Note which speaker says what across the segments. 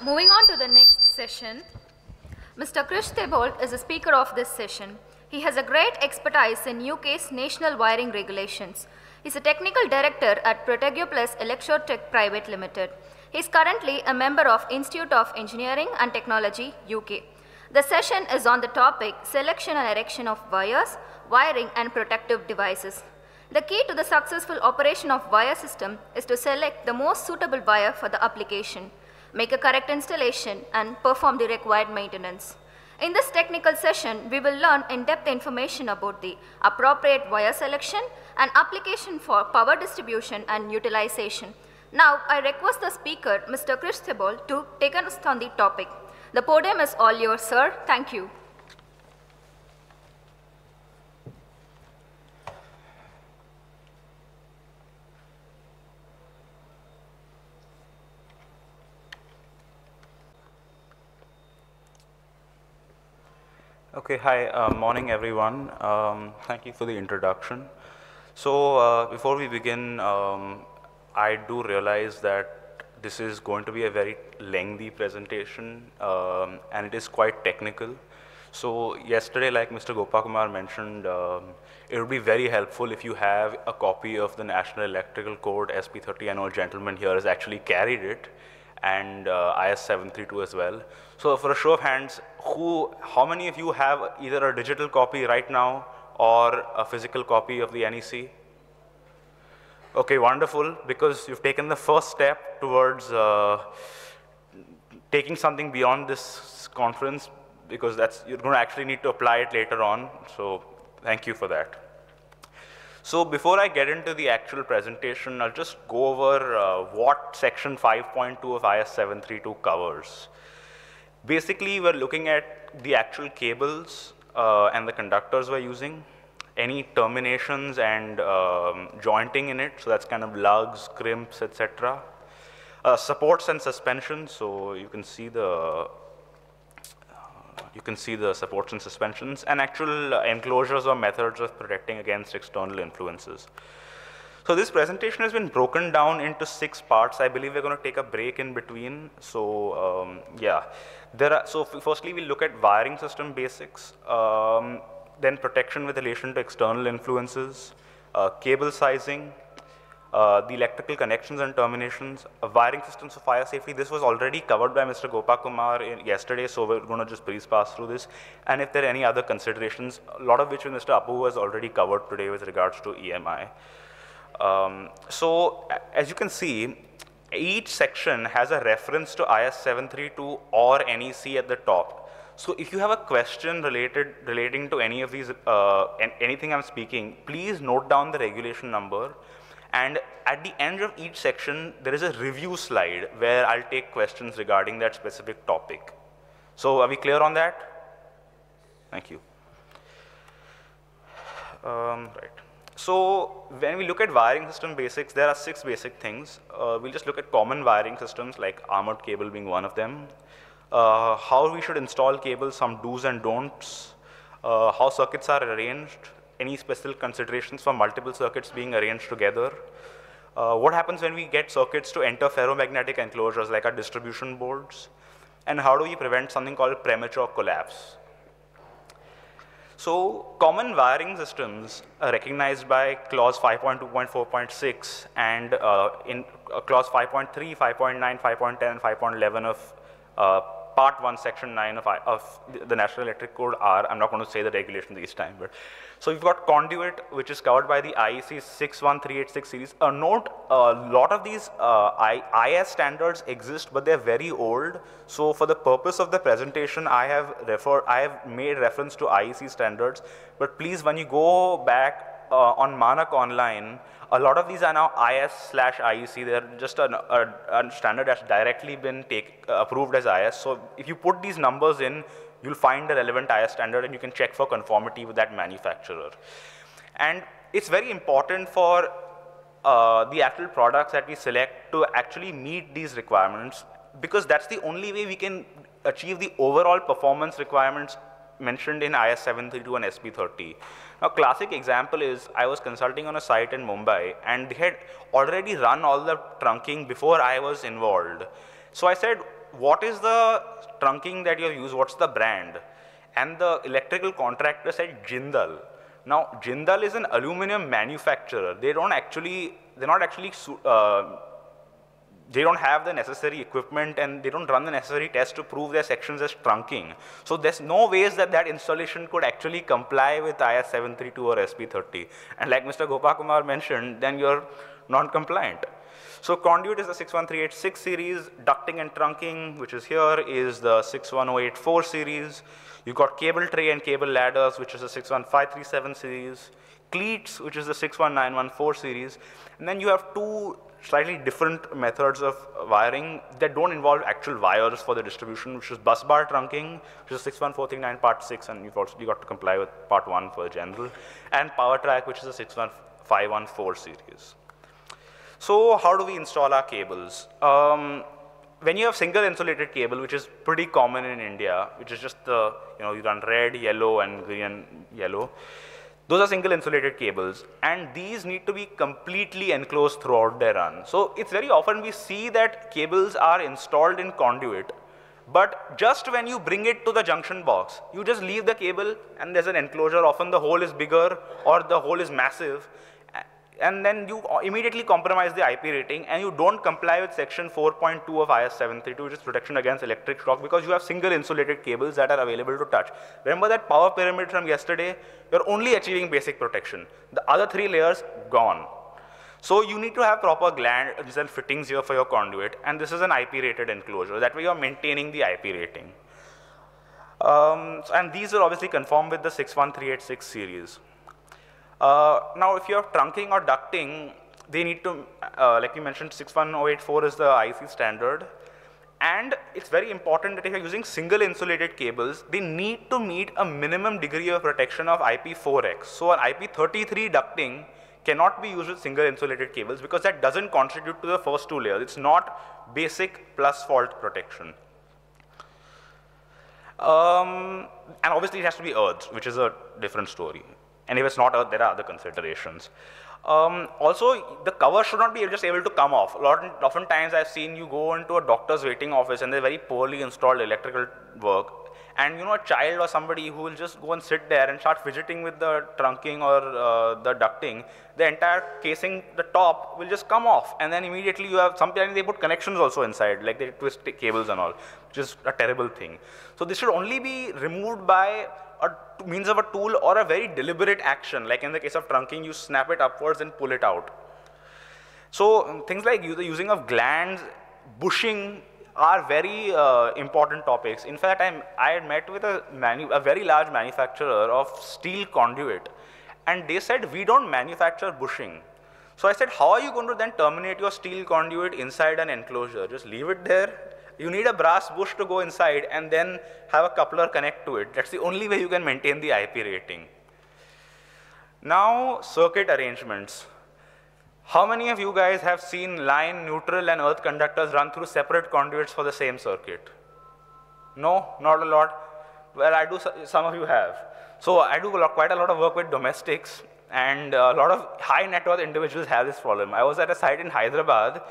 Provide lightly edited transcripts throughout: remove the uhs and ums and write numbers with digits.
Speaker 1: Moving on to the next session, Mr. Krish Theobald is the speaker of this session. He has a great expertise in UK's national wiring regulations. He's a technical director at Protego Plus Electrotech Private Limited. He is currently a member of Institute of Engineering and Technology, UK. The session is on the topic selection and erection of wires, wiring and protective devices. The key to the successful operation of wire system is to select the most suitable wire for the application, make a correct installation, and perform the required maintenance. In this technical session, we will learn in-depth information about the appropriate wire selection and application for power distribution and utilization. Now, I request the speaker, Mr. Krish Theobald, to take us on the topic. The podium is all yours, sir. Thank you.
Speaker 2: Okay, hi, morning everyone. Thank you for the introduction. So before we begin, I do realize that this is going to be a very lengthy presentation and it is quite technical. So yesterday, like Mr. Gopakumar mentioned, it would be very helpful if you have a copy of the National Electrical Code SP30. I know a gentleman here has actually carried it, and IS 732 as well. So for a show of hands, how many of you have either a digital copy right now or a physical copy of the NEC? Okay, wonderful, because you've taken the first step towards taking something beyond this conference, because you're going to actually need to apply it later on, so thank you for that. So before I get into the actual presentation, I'll just go over what section 5.2 of IS 732 covers. Basically, we're looking at the actual cables and the conductors we're using, any terminations and jointing in it, so that's kind of lugs, crimps, etc. Supports and suspensions, so you can see the supports and suspensions, and actual enclosures or methods of protecting against external influences. So this presentation has been broken down into 6 parts. I believe we're going to take a break in between. So yeah, so firstly we'll look at wiring system basics, then protection with relation to external influences, cable sizing, the electrical connections and terminations, wiring systems for fire safety. This was already covered by Mr. Gopakumar yesterday, so we're going to just breeze pass through this. And if there are any other considerations, a lot of which Mr. Apu has already covered today with regards to EMI. So as you can see, each section has a reference to IS 732 or NEC at the top. So if you have a question relating to any of these, anything I'm speaking, please note down the regulation number. And at the end of each section, there is a review slide where I'll take questions regarding that specific topic. So are we clear on that? Thank you. Right. So when we look at wiring system basics, there are 6 basic things. We'll just look at common wiring systems, like armored cable being one of them. How we should install cables, some do's and don'ts, how circuits are arranged, any special considerations for multiple circuits being arranged together, what happens when we get circuits to enter ferromagnetic enclosures like our distribution boards, and how do we prevent something called premature collapse. So common wiring systems are recognized by clause 5.2.4.6 and in clause 5.3, 5.9, 5.10, and 5.11 of Part 1, Section 9 of the National Electric Code R. I'm not going to say the regulation this time, but so we've got conduit, which is covered by the IEC 61386 series. Note, a lot of these IS standards exist, but they're very old. So for the purpose of the presentation, I have made reference to IEC standards. But please, when you go back on Manak Online, a lot of these are now IS/IEC. They're just a standard that's directly been approved as IS. So if you put these numbers in, you'll find the relevant IS standard and you can check for conformity with that manufacturer. And it's very important for the actual products that we select to actually meet these requirements, because that's the only way we can achieve the overall performance requirements mentioned in IS 732 and SP30. Now, classic example is I was consulting on a site in Mumbai, and they had already run all the trunking before I was involved. So I said, what is the trunking that you use, what's the brand? And the electrical contractor said Jindal. Now, Jindal is an aluminum manufacturer. They don't actually, they don't have the necessary equipment and they don't run the necessary tests to prove their sections as trunking. So there's no ways that that installation could actually comply with IS 732 or SP30. And like Mr. Gopakumar mentioned, then you're non-compliant. So conduit is the 61386 series, ducting and trunking, which is here, is the 61084 series. You've got cable tray and cable ladders, which is the 61537 series. Cleats, which is the 61914 series. And then you have two slightly different methods of wiring that don't involve actual wires for the distribution, which is bus bar trunking, which is 61439 part 6, and you've also got to comply with part 1 for the general, and power track, which is the 61514 series. So how do we install our cables? When you have single insulated cable, which is pretty common in India, which is just the, you run red, yellow, and green and yellow. Those are single insulated cables, and these need to be completely enclosed throughout their run. So it's very often we see that cables are installed in conduit, but just when you bring it to the junction box, you just leave the cable and there's an enclosure. Often the hole is bigger or the hole is massive, and then you immediately compromise the IP rating and you don't comply with section 4.2 of IS 732, which is protection against electric shock, because you have single insulated cables that are available to touch. Remember that power pyramid from yesterday? You're only achieving basic protection. The other 3 layers, gone. So you need to have proper glands and fittings here for your conduit, and this is an IP rated enclosure. That way you're maintaining the IP rating. And these are obviously conform with the 61386 series. Now, if you have trunking or ducting, they need to, like we mentioned, 61084 is the IC standard. And it's very important that if you're using single insulated cables, they need to meet a minimum degree of protection of IP4X. So an IP33 ducting cannot be used with single insulated cables because that doesn't contribute to the first 2 layers. It's not basic plus fault protection. And obviously it has to be earthed, which is a different story. And if it's not earthed, there are other considerations. Also, the cover should not be just able to come off. Oftentimes I've seen you go into a doctor's waiting office and there's very poorly installed electrical work. And a child or somebody who will just go and sit there and start fidgeting with the trunking or the ducting, the entire casing, the top will just come off. And then immediately you have, sometimes they put connections also inside, like they twist cables and all, which is a terrible thing. So this should only be removed by a means of a tool or a very deliberate action. Like in the case of trunking, you snap it upwards and pull it out. So things like the using of glands, bushing are very important topics. In fact, I had met with a very large manufacturer of steel conduit, and they said, we don't manufacture bushing. So I said, how are you going to then terminate your steel conduit inside an enclosure? Just leave it there? You need a brass bush to go inside and then have a coupler connect to it. That's the only way you can maintain the IP rating. Now, circuit arrangements. How many of you guys have seen line, neutral, and earth conductors run through separate conduits for the same circuit? No, not a lot. Well, I do, some of you have. So I do quite a lot of work with domestics, and a lot of high net worth individuals have this problem. I was at a site in Hyderabad.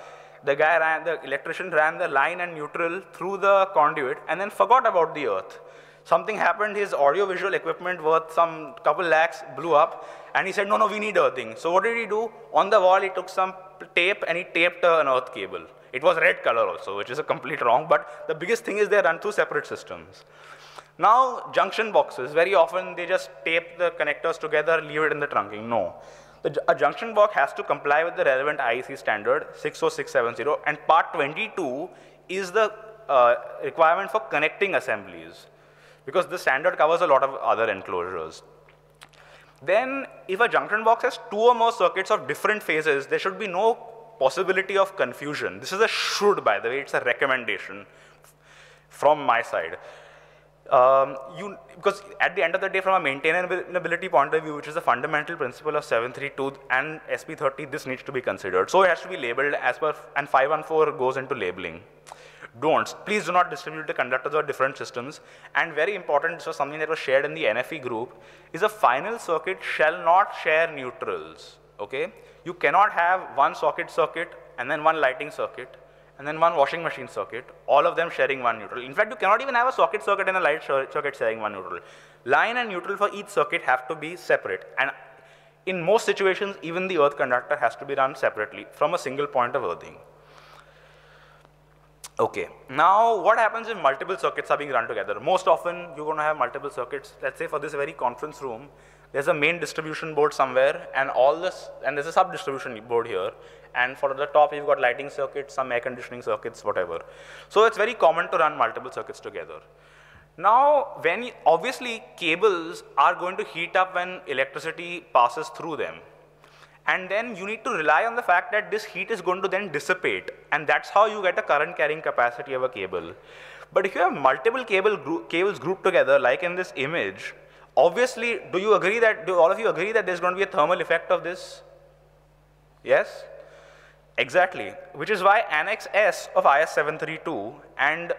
Speaker 2: The electrician ran the line and neutral through the conduit and then forgot about the earth. Something happened, his audio-visual equipment worth some couple lakhs blew up, and he said, no, we need earthing. So what did he do? On the wall, he took some tape and he taped an earth cable. It was red color also, which is a complete wrong, but the biggest thing is they run through separate systems. Now, junction boxes, very often they just tape the connectors together, leave it in the trunking. No. A junction box has to comply with the relevant IEC standard 60670, and part 22 is the requirement for connecting assemblies, because the standard covers a lot of other enclosures. Then, if a junction box has 2 or more circuits of different phases, there should be no possibility of confusion. This is a should, by the way, it's a recommendation from my side. Because at the end of the day, from a maintainability point of view, which is the fundamental principle of 732 and SP30, this needs to be considered. So it has to be labeled as per, and 514 goes into labeling. Don'ts. Please do not distribute the conductors or different systems. And very important, this was something that was shared in the NFE group, is a final circuit shall not share neutrals. Okay? You cannot have one socket and then one lighting circuit, and then one washing machine circuit, all of them sharing one neutral. In fact, you cannot even have a socket circuit and a light circuit sharing one neutral. Line and neutral for each circuit have to be separate, and in most situations, even the earth conductor has to be run separately from a single point of earthing. Okay, now what happens if multiple circuits are being run together? Most often, you're going to have multiple circuits. Let's say for this very conference room, there's a main distribution board somewhere, and there's a sub-distribution board here. And for the top, you've got lighting circuits, some air conditioning circuits, whatever. So it's very common to run multiple circuits together. Now, obviously, cables are going to heat up when electricity passes through them. And then you need to rely on the fact that this heat is going to then dissipate, and that's how you get a current carrying capacity of a cable. But if you have multiple cables grouped together, like in this image, obviously, do all of you agree that there's going to be a thermal effect of this? Yes? Exactly, which is why Annex S of IS 732 and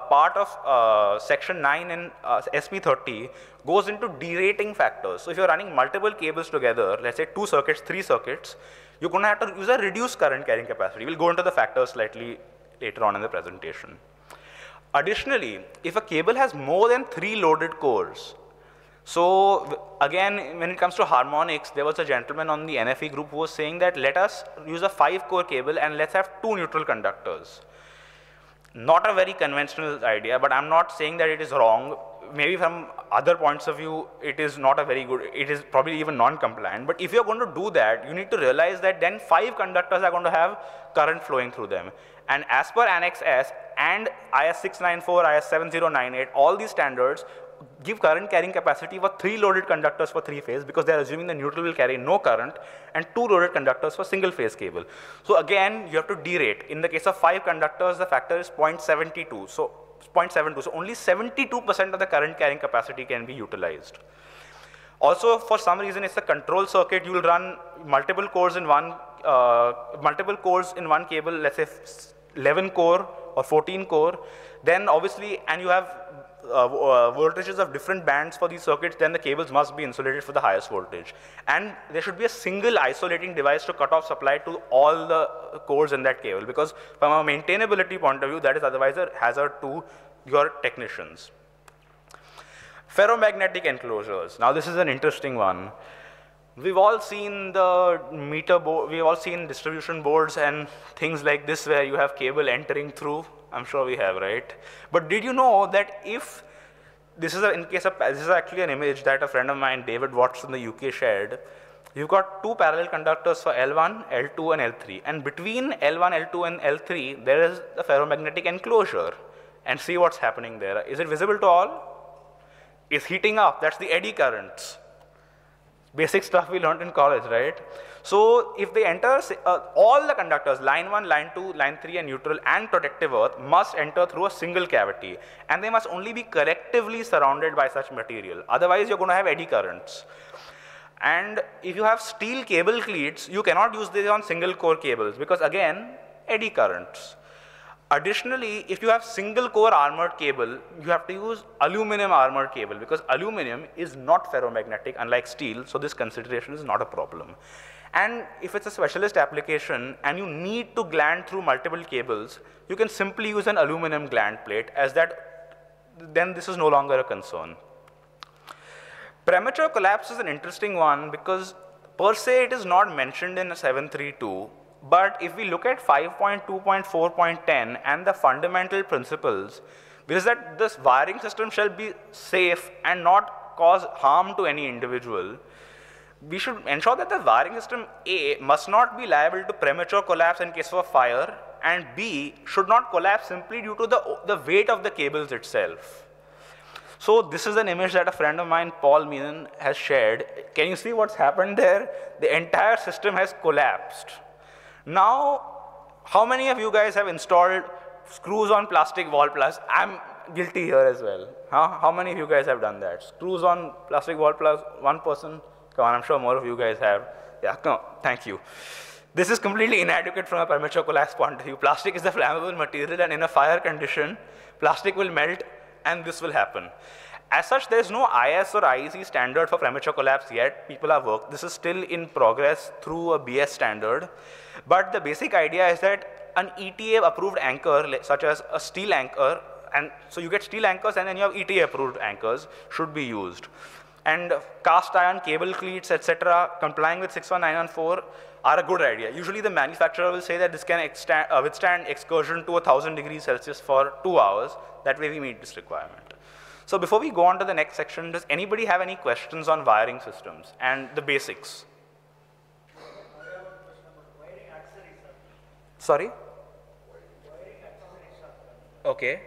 Speaker 2: part of Section 9 in SP 30 goes into derating factors. So if you're running multiple cables together, let's say 2 circuits, 3 circuits, you're going to have to use a reduced current carrying capacity. We'll go into the factors slightly later on in the presentation. Additionally, if a cable has more than 3 loaded cores, so again, when it comes to harmonics, there was a gentleman on the NFE group who was saying that let us use a 5-core cable and let's have 2 neutral conductors. Not a very conventional idea, but I'm not saying that it is wrong. Maybe from other points of view, it is not a very good, it is probably even non-compliant. But if you're going to do that, you need to realize that then 5 conductors are going to have current flowing through them. And as per Annex S and IS 694, IS 7098, all these standards give current carrying capacity for 3 loaded conductors for 3-phase, because they are assuming the neutral will carry no current, and 2 loaded conductors for single-phase cable. So again, you have to derate. In the case of 5 conductors, the factor is 0.72. So 0.72. So only 72% of the current carrying capacity can be utilized. Also, for some reason, it's a control circuit. You will run multiple cores in one cable. Let's say 11 core or 14 core. Then obviously, and you have voltages of different bands for these circuits, then the cables must be insulated for the highest voltage. And there should be a single isolating device to cut off supply to all the cores in that cable, because from a maintainability point of view, that is otherwise a hazard to your technicians. Ferromagnetic enclosures. Now this is an interesting one. We've all seen the meter board, we've all seen distribution boards and things like this where you have cable entering through. I'm sure we have, right? But did you know that if this is actually an image that a friend of mine, David Watts in the UK, shared. You've got 2 parallel conductors for L1, L2, and L3. And between L1, L2, and L3, there is a ferromagnetic enclosure. And see what's happening there. Is it visible to all? It's heating up. That's the eddy currents. Basic stuff we learned in college, right? So if they enter, all the conductors, line 1, line 2, line 3, and neutral, and protective earth must enter through a single cavity. And they must only be collectively surrounded by such material. Otherwise, you're going to have eddy currents. And if you have steel cable cleats, you cannot use these on single core cables, because again, eddy currents. Additionally, if you have single core armored cable, you have to use aluminum armored cable, because aluminum is not ferromagnetic, unlike steel, so this consideration is not a problem. And if it's a specialist application and you need to gland through multiple cables, you can simply use an aluminum gland plate, as then this is no longer a concern. Premature collapse is an interesting one, because per se it is not mentioned in 732. But if we look at 5.2.4.10 and the fundamental principles, which is that this wiring system shall be safe and not cause harm to any individual, we should ensure that the wiring system A must not be liable to premature collapse in case of a fire, and B should not collapse simply due to the weight of the cables itself. So this is an image that a friend of mine, Paul Meenan, has shared. Can you see what's happened there? The entire system has collapsed. Now, how many of you guys have installed screws on plastic wall plugs? I'm guilty here as well. Huh? How many of you guys have done that? Screws on plastic wall plugs, one person? Come on, I'm sure more of you guys have. Yeah, no, thank you. This is completely inadequate from a premature collapse point of view. Plastic is a flammable material, and in a fire condition, plastic will melt and this will happen. As such, there is no IS or IEC standard for premature collapse yet. People are working. This is still in progress through a BS standard. But the basic idea is that an ETA approved anchor, such as a steel anchor, and so you get steel anchors and then you have ETA approved anchors should be used. And cast iron cable cleats, etc., complying with 61914 are a good idea. Usually the manufacturer will say that this can withstand excursion to 1000 degrees Celsius for 2 hours. That way we meet this requirement. So before we go on to the next section, does anybody have any questions on wiring systems and the basics? Sorry? Okay.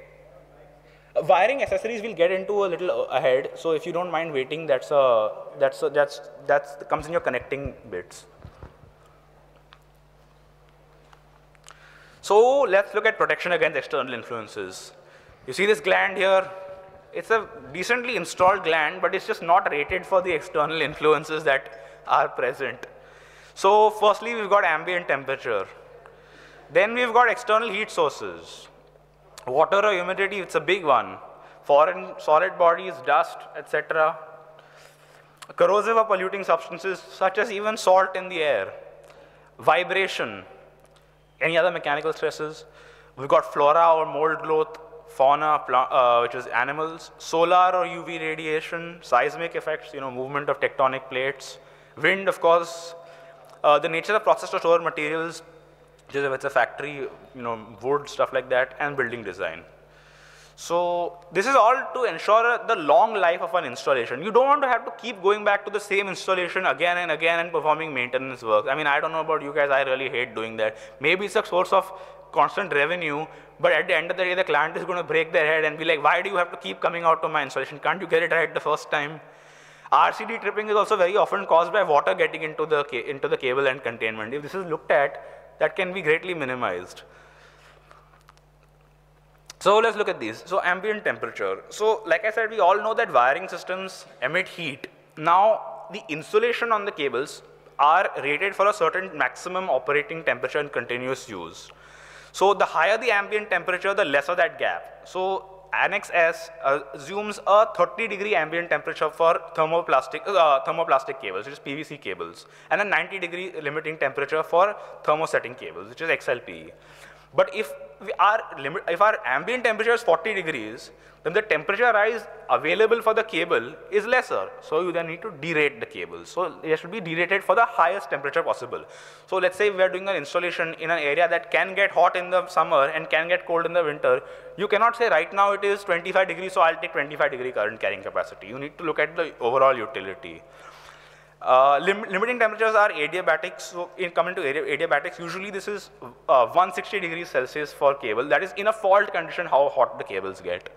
Speaker 2: Wiring accessories we'll get into a little ahead. So if you don't mind waiting, that comes in your connecting bits. So let's look at protection against external influences. You see this gland here? It's a decently installed gland, but it's just not rated for the external influences that are present. So firstly, we've got ambient temperature. Then we've got external heat sources. Water or humidity, it's a big one. Foreign solid bodies, dust, etc. Corrosive or polluting substances, such as even salt in the air. Vibration. Any other mechanical stresses? We've got flora or mold growth, fauna, which is animals, solar or UV radiation, seismic effects, movement of tectonic plates, wind, of course, the nature of process to store materials, just if it's a factory, wood, stuff like that, and building design. So this is all to ensure the long life of an installation. You don't want to have to keep going back to the same installation again and again and performing maintenance work. I mean, I don't know about you guys, I really hate doing that. Maybe it's a source of constant revenue, but at the end of the day, the client is going to break their head and be like, why do you have to keep coming out to my installation? Can't you get it right the first time? RCD tripping is also very often caused by water getting into the cable and containment. If this is looked at, that can be greatly minimized. So let's look at these. So ambient temperature. So like I said, we all know that wiring systems emit heat. Now the insulation on the cables are rated for a certain maximum operating temperature in continuous use. So the higher the ambient temperature, the lesser that gap. So Annex S assumes a 30-degree ambient temperature for thermoplastic cables, which is PVC cables, and a 90-degree limiting temperature for thermosetting cables, which is XLPE. But if our ambient temperature is 40 degrees, then the temperature rise available for the cable is lesser. So you then need to derate the cable. So it should be derated for the highest temperature possible. So let's say we are doing an installation in an area that can get hot in the summer and can get cold in the winter. You cannot say right now it is 25 degrees, so I'll take 25 degree current carrying capacity. You need to look at the overall utility. Limiting temperatures are adiabatics. So in coming to adiabatics, usually this is 160 degrees Celsius for cable. That is in a fault condition how hot the cables get.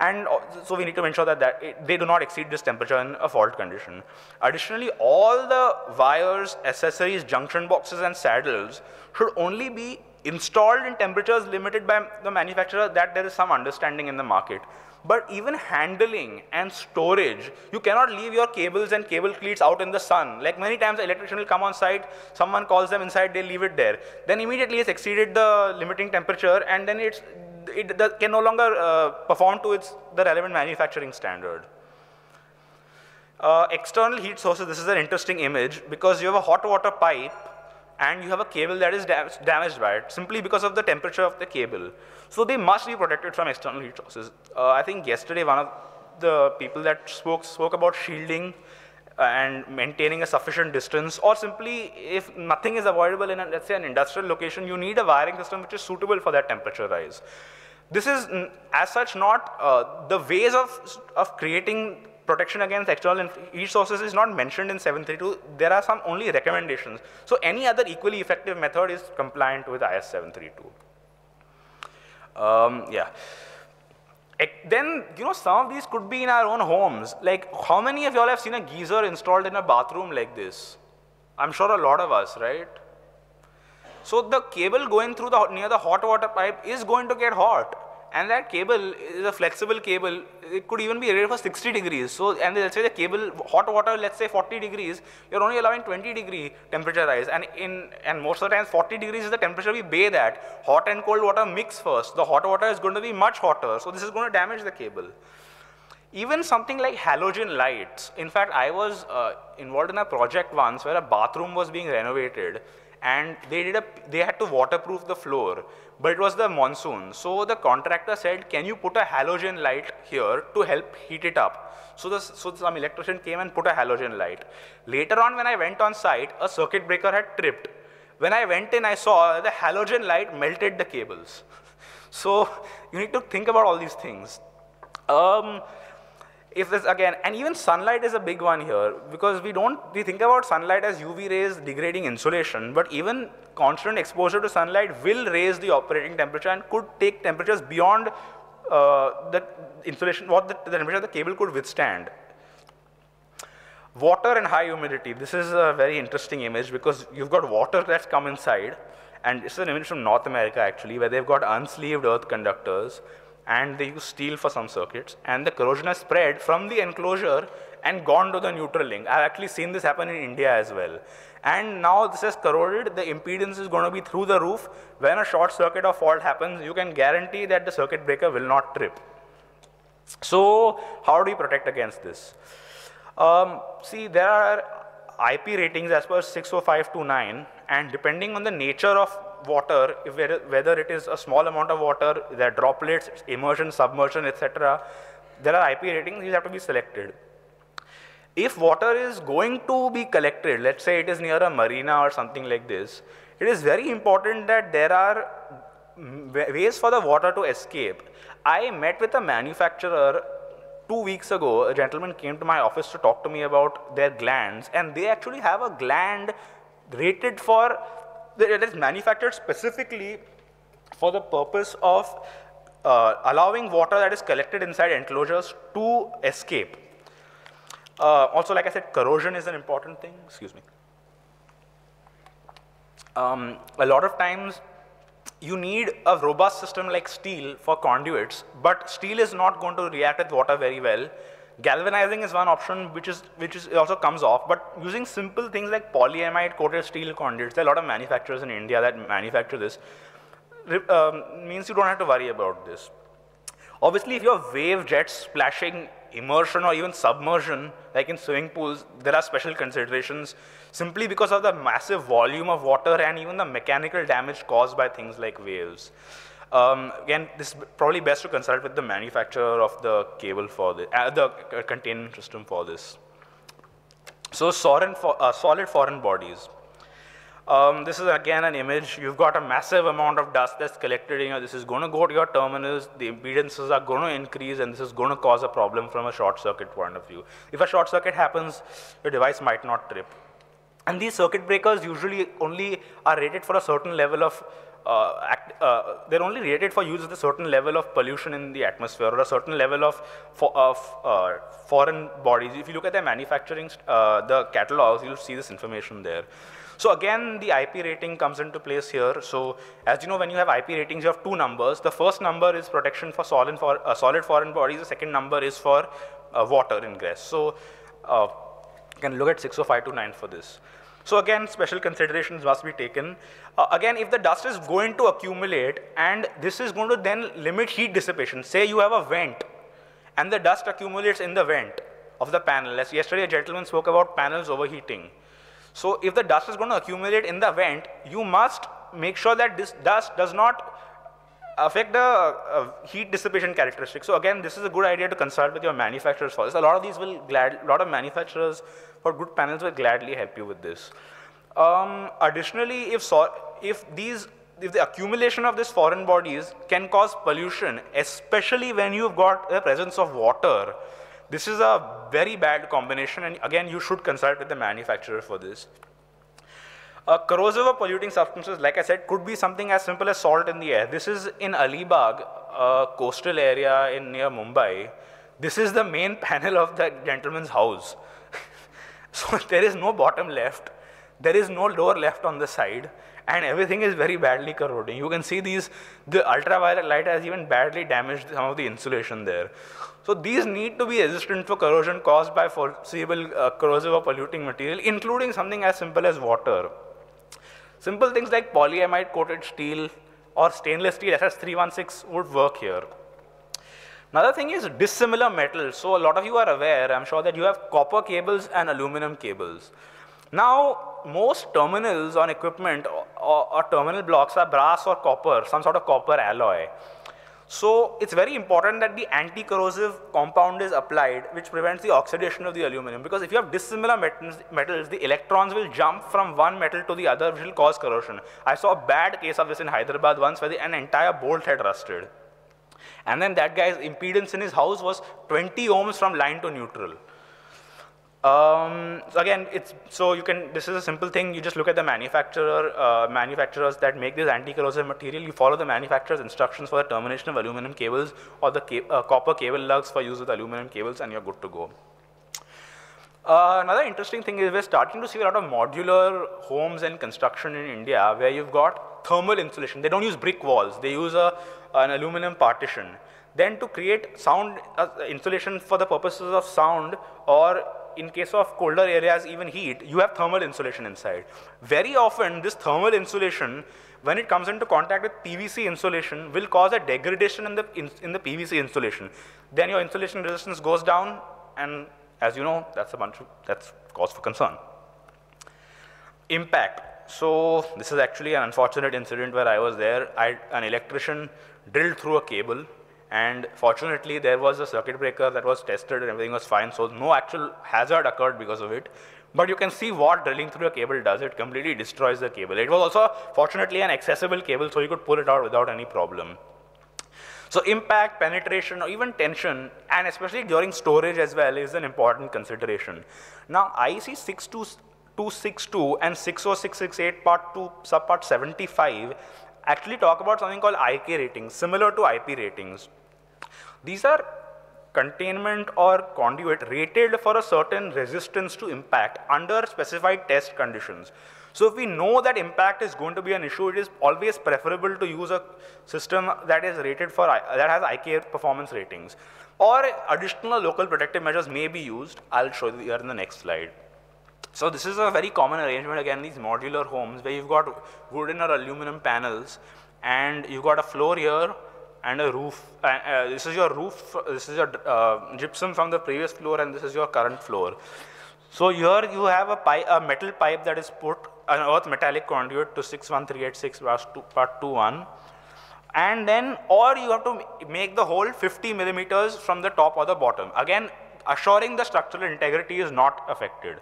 Speaker 2: And so we need to ensure that, they do not exceed this temperature in a fault condition. Additionally, all the wires, accessories, junction boxes, and saddles should only be installed in temperatures limited by the manufacturer that there is some understanding in the market. But even handling and storage, you cannot leave your cables and cable cleats out in the sun. Like many times the electrician will come on site, someone calls them inside, they leave it there. Then immediately it's exceeded the limiting temperature and then it can no longer perform to the relevant manufacturing standard. External heat sources, this is an interesting image because you have a hot water pipe and you have a cable that is damaged by it simply because of the temperature of the cable. So they must be protected from external heat sources. I think yesterday one of the people that spoke about shielding and maintaining a sufficient distance, or simply if nothing is avoidable in let's say an industrial location, you need a wiring system which is suitable for that temperature rise. This is as such not the ways of creating protection against external heat sources is not mentioned in 732. There are some only recommendations. So any other equally effective method is compliant with IS 732. Then, some of these could be in our own homes. Like, how many of y'all have seen a geyser installed in a bathroom like this? I'm sure a lot of us, right? So the cable going through near the hot water pipe is going to get hot. And that cable is a flexible cable. It could even be rated for 60 degrees. So, and let's say the cable, hot water, let's say 40 degrees, you're only allowing 20-degree temperature rise. And most of the times 40 degrees is the temperature we bathe at. Hot and cold water mix first. The hot water is going to be much hotter. So this is going to damage the cable. Even something like halogen lights. In fact, I was involved in a project once where a bathroom was being renovated. and they had to waterproof the floor, but it was the monsoon. So the contractor said, can you put a halogen light here to help heat it up? So some electrician came and put a halogen light. Later on, when I went on site, a circuit breaker had tripped. When I went in, I saw the halogen light melted the cables. So you need to think about all these things. If this again, and even sunlight is a big one here, because we think about sunlight as UV rays degrading insulation, but even constant exposure to sunlight will raise the operating temperature and could take temperatures beyond the insulation, what the temperature the cable could withstand. Water and high humidity. This is a very interesting image because you've got water that's come inside, and it's an image from North America actually, where they've got unsleeved earth conductors, and they use steel for some circuits, and the corrosion has spread from the enclosure and gone to the neutral link. I've actually seen this happen in India as well. And now this has corroded, the impedance is going to be through the roof. When a short circuit or fault happens, you can guarantee that the circuit breaker will not trip. So how do we protect against this? See, there are IP ratings as per 60529, and depending on the nature of water, whether it is a small amount of water, there are droplets, immersion, submersion, etc., there are IP ratings, these have to be selected. If water is going to be collected, let's say it is near a marina or something like this, it is very important that there are ways for the water to escape. I met with a manufacturer 2 weeks ago. A gentleman came to my office to talk to me about their glands, and they actually have a gland rated for, that is manufactured specifically for the purpose of allowing water that is collected inside enclosures to escape. Also, like I said, corrosion is an important thing. Excuse me. A lot of times, you need a robust system like steel for conduits, but steel is not going to react with water very well. Galvanizing is one option which also comes off, but using simple things like polyamide coated steel conduits, there are a lot of manufacturers in India that manufacture this, means you don't have to worry about this. Obviously, if you have wave jets splashing, immersion or even submersion, like in swimming pools, there are special considerations simply because of the massive volume of water and even the mechanical damage caused by things like waves. Again, this is probably best to consult with the manufacturer of the cable for this, the containment system for this. So solid foreign bodies. This is again an image. You've got a massive amount of dust that's collected. This is going to go to your terminals. The impedances are going to increase, and this is going to cause a problem from a short circuit point of view. If a short circuit happens, your device might not trip. And these circuit breakers usually only are rated for a certain level of they're only rated for use with a certain level of pollution in the atmosphere or a certain level of foreign bodies. If you look at their manufacturing, the catalogs, you'll see this information there. So again, the IP rating comes into place here. So as you know, when you have IP ratings, you have two numbers. The first number is protection for solid foreign bodies. The second number is for water ingress. So you can look at 60529 for this. So again, special considerations must be taken. Again, if the dust is going to accumulate, and this is going to then limit heat dissipation. Say you have a vent, and the dust accumulates in the vent of the panel. As yesterday, a gentleman spoke about panels overheating. So if the dust is going to accumulate in the vent, you must make sure that this dust does not affect the heat dissipation characteristics. So again, this is a good idea to consult with your manufacturers for this. A lot of these will a lot of manufacturers for good panels will gladly help you with this. Additionally, if the accumulation of these foreign bodies can cause pollution, especially when you've got the presence of water, this is a very bad combination, and again, you should consult with the manufacturer for this. Corrosive or polluting substances, like I said, could be something as simple as salt in the air. This is in Alibag, a coastal area near Mumbai. This is the main panel of that gentleman's house. So there is no bottom left, there is no door left on the side, and everything is very badly corroding. You can see the ultraviolet light has even badly damaged some of the insulation there. So these need to be resistant for corrosion caused by foreseeable corrosive or polluting material, including something as simple as water. Simple things like polyamide coated steel or stainless steel SS316 would work here. Another thing is dissimilar metals. So a lot of you are aware, I'm sure, that you have copper cables and aluminum cables. Now, most terminals on equipment or terminal blocks are brass or copper, some sort of copper alloy. So it's very important that the anti-corrosive compound is applied, which prevents the oxidation of the aluminum. Because if you have dissimilar metals, the electrons will jump from one metal to the other, which will cause corrosion. I saw a bad case of this in Hyderabad once, where an entire bolt had rusted. And then that guy's impedance in his house was 20 ohms from line to neutral. So again, this is a simple thing. You just look at the manufacturers that make this anti-corrosive material. You follow the manufacturer's instructions for the termination of aluminum cables or the copper cable lugs for use with aluminum cables, and you're good to go. Another interesting thing is we're starting to see a lot of modular homes and construction in India where you've got thermal insulation. They don't use brick walls. They use an aluminum partition. Then to create sound insulation for the purposes of sound, or in case of colder areas, even heat, you have thermal insulation inside. Very often, this thermal insulation, when it comes into contact with PVC insulation, will cause a degradation in the PVC insulation. Then your insulation resistance goes down, and as you know, that's cause for concern. Impact. So this is actually an unfortunate incident where I was there. An electrician drilled through a cable, and fortunately there was a circuit breaker that was tested and everything was fine, so no actual hazard occurred because of it. But you can see what drilling through a cable does. It completely destroys the cable. It was also fortunately an accessible cable, so you could pull it out without any problem. So impact, penetration, or even tension, and especially during storage as well, is an important consideration. Now IEC 62262 and 60668 part 2 subpart 75 actually talk about something called IK ratings, similar to IP ratings. These are containment or conduit rated for a certain resistance to impact under specified test conditions. So if we know that impact is going to be an issue, it is always preferable to use a system that is rated for, that has IK performance ratings. Or additional local protective measures may be used. I'll show you here in the next slide. So this is a very common arrangement, again, these modular homes where you've got wooden or aluminum panels, and you've got a floor here and a roof. This is your roof, this is your gypsum from the previous floor, and this is your current floor. So here you have a metal pipe that is put, an earth metallic conduit to 61386 part 21. And then, or you have to make the hole 50 millimeters from the top or the bottom. Again, assuring the structural integrity is not affected.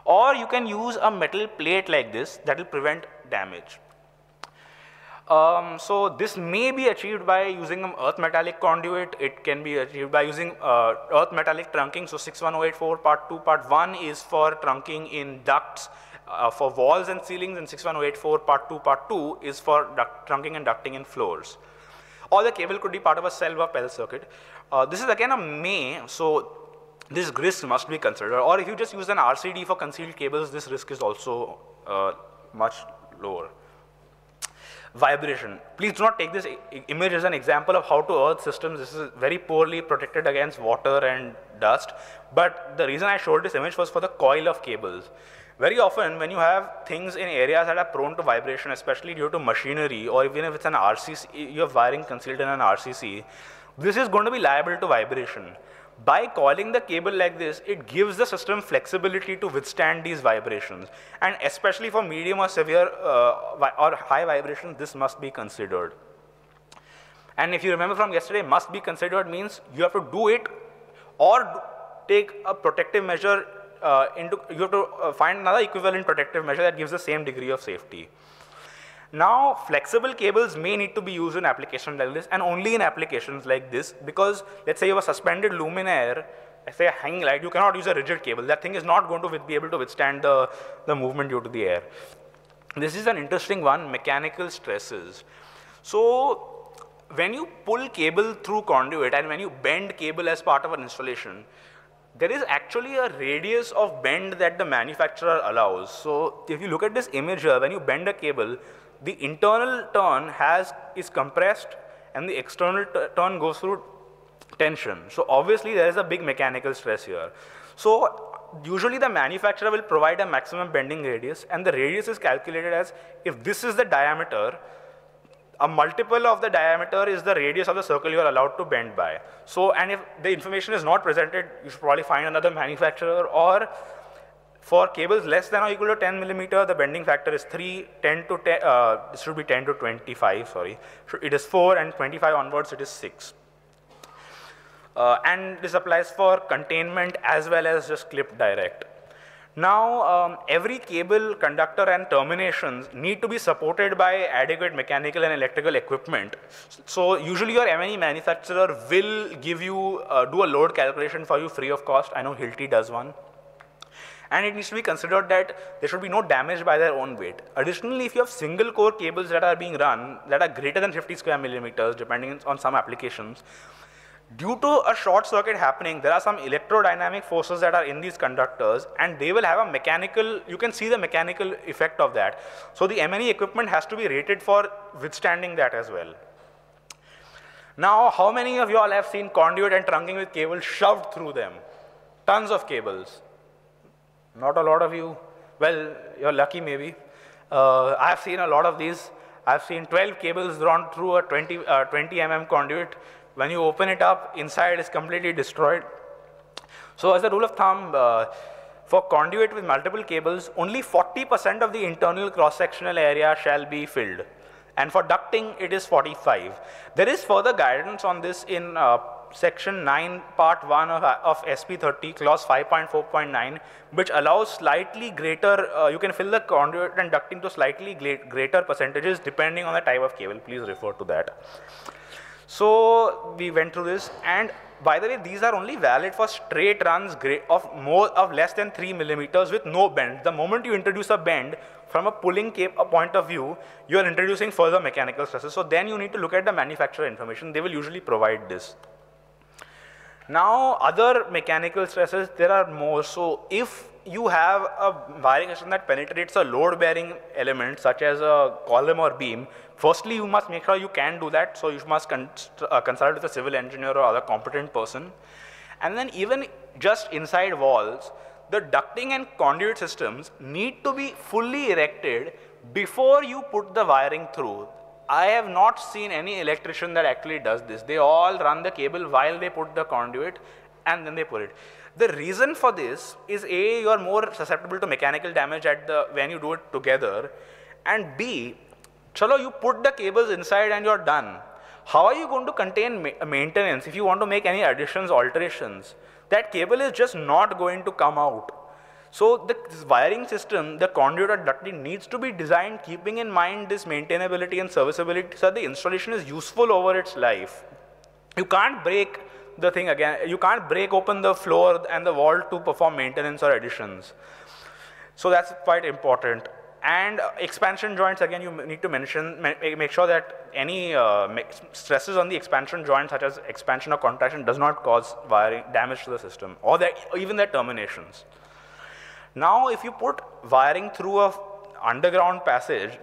Speaker 2: Or you can use a metal plate like this that will prevent damage. So this may be achieved by using an earth metallic conduit. It can be achieved by using earth metallic trunking. So 61084 part 2 part 1 is for trunking in ducts for walls and ceilings, and 61084 part 2 is for trunking and ducting in floors. Or the cable could be part of a cell or Pell circuit. This is again a may, so this risk must be considered. Or if you just use an RCD for concealed cables, this risk is also much lower. Vibration. Please do not take this image as an example of how to earth systems. This is very poorly protected against water and dust. But the reason I showed this image was for the coil of cables. Very often when you have things in areas that are prone to vibration, especially due to machinery, or even if it's an RCC, you have wiring concealed in an RCC, this is going to be liable to vibration. By coiling the cable like this, it gives the system flexibility to withstand these vibrations. And especially for medium or severe or high vibrations, this must be considered. And if you remember from yesterday, must be considered means you have to do it or take a protective measure you have to find another equivalent protective measure that gives the same degree of safety. Now, flexible cables may need to be used in applications like this, and only in applications like this, because let's say you have a suspended luminaire, say a hanging light, you cannot use a rigid cable. That thing is not going to be able to withstand the movement due to the air. This is an interesting one, mechanical stresses. So, when you pull cable through conduit and when you bend cable as part of an installation, there is actually a radius of bend that the manufacturer allows. So, if you look at this image here, when you bend a cable, the internal turn is compressed and the external turn goes through tension. So obviously there is a big mechanical stress here. So usually the manufacturer will provide a maximum bending radius, and the radius is calculated as, if this is the diameter, a multiple of the diameter is the radius of the circle you are allowed to bend by. So, and if the information is not presented, you should probably find another manufacturer, or For cables less than or equal to 10 millimeter, the bending factor is 3, 10 to 10, this should be 10 to 25, sorry. It is 4, and 25 onwards it is 6. And this applies for containment as well as just clip direct. Now, every cable, conductor, and terminations need to be supported by adequate mechanical and electrical equipment. So usually your M&E manufacturer will give you, do a load calculation for you free of cost. I know Hilti does one. And it needs to be considered that there should be no damage by their own weight. Additionally, if you have single core cables that are being run that are greater than 50 square millimeters, depending on some applications, due to a short circuit happening, there are some electrodynamic forces that are in these conductors, and they will have a mechanical, you can see the mechanical effect of that. So the M&E equipment has to be rated for withstanding that as well. Now, how many of you all have seen conduit and trunking with cables shoved through them? Tons of cables. Not a lot of you. Well, you're lucky maybe. I've seen a lot of these. I've seen 12 cables drawn through a 20 mm conduit. When you open it up, inside is completely destroyed. So as a rule of thumb, for conduit with multiple cables, only 40% of the internal cross-sectional area shall be filled. And for ducting, it is 45. There is further guidance on this in section 9, part 1 of SP30, clause 5.4.9, which allows slightly greater, you can fill the conduit and ducting to slightly greater percentages depending on the type of cable. Please refer to that. So we went through this, and by the way, these are only valid for straight runs of less than 3 millimeters with no bend. The moment you introduce a bend, from a pulling point of view, you are introducing further mechanical stresses. So then you need to look at the manufacturer information. They will usually provide this. Now, other mechanical stresses, there are more. So if you have a wiring system that penetrates a load-bearing element, such as a column or beam, firstly, you must make sure you can do that. So you must consult with a civil engineer or other competent person. And then even just inside walls, the ducting and conduit systems need to be fully erected before you put the wiring through. I have not seen any electrician that actually does this. They all run the cable while they put the conduit and then they put it. The reason for this is A, you are more susceptible to mechanical damage when you do it together, and B, chalo, you put the cables inside and you're done. How are you going to contain maintenance if you want to make any additions, alterations? That cable is just not going to come out. So this wiring system, the conduit or ducting needs to be designed keeping in mind this maintainability and serviceability so that the installation is useful over its life. You can't break the thing again, you can't break open the floor and the wall to perform maintenance or additions. So that's quite important. And expansion joints, again, you need to make sure that any stresses on the expansion joint, such as expansion or contraction, does not cause wiring damage to the system or even their terminations. Now, if you put wiring through a underground passage,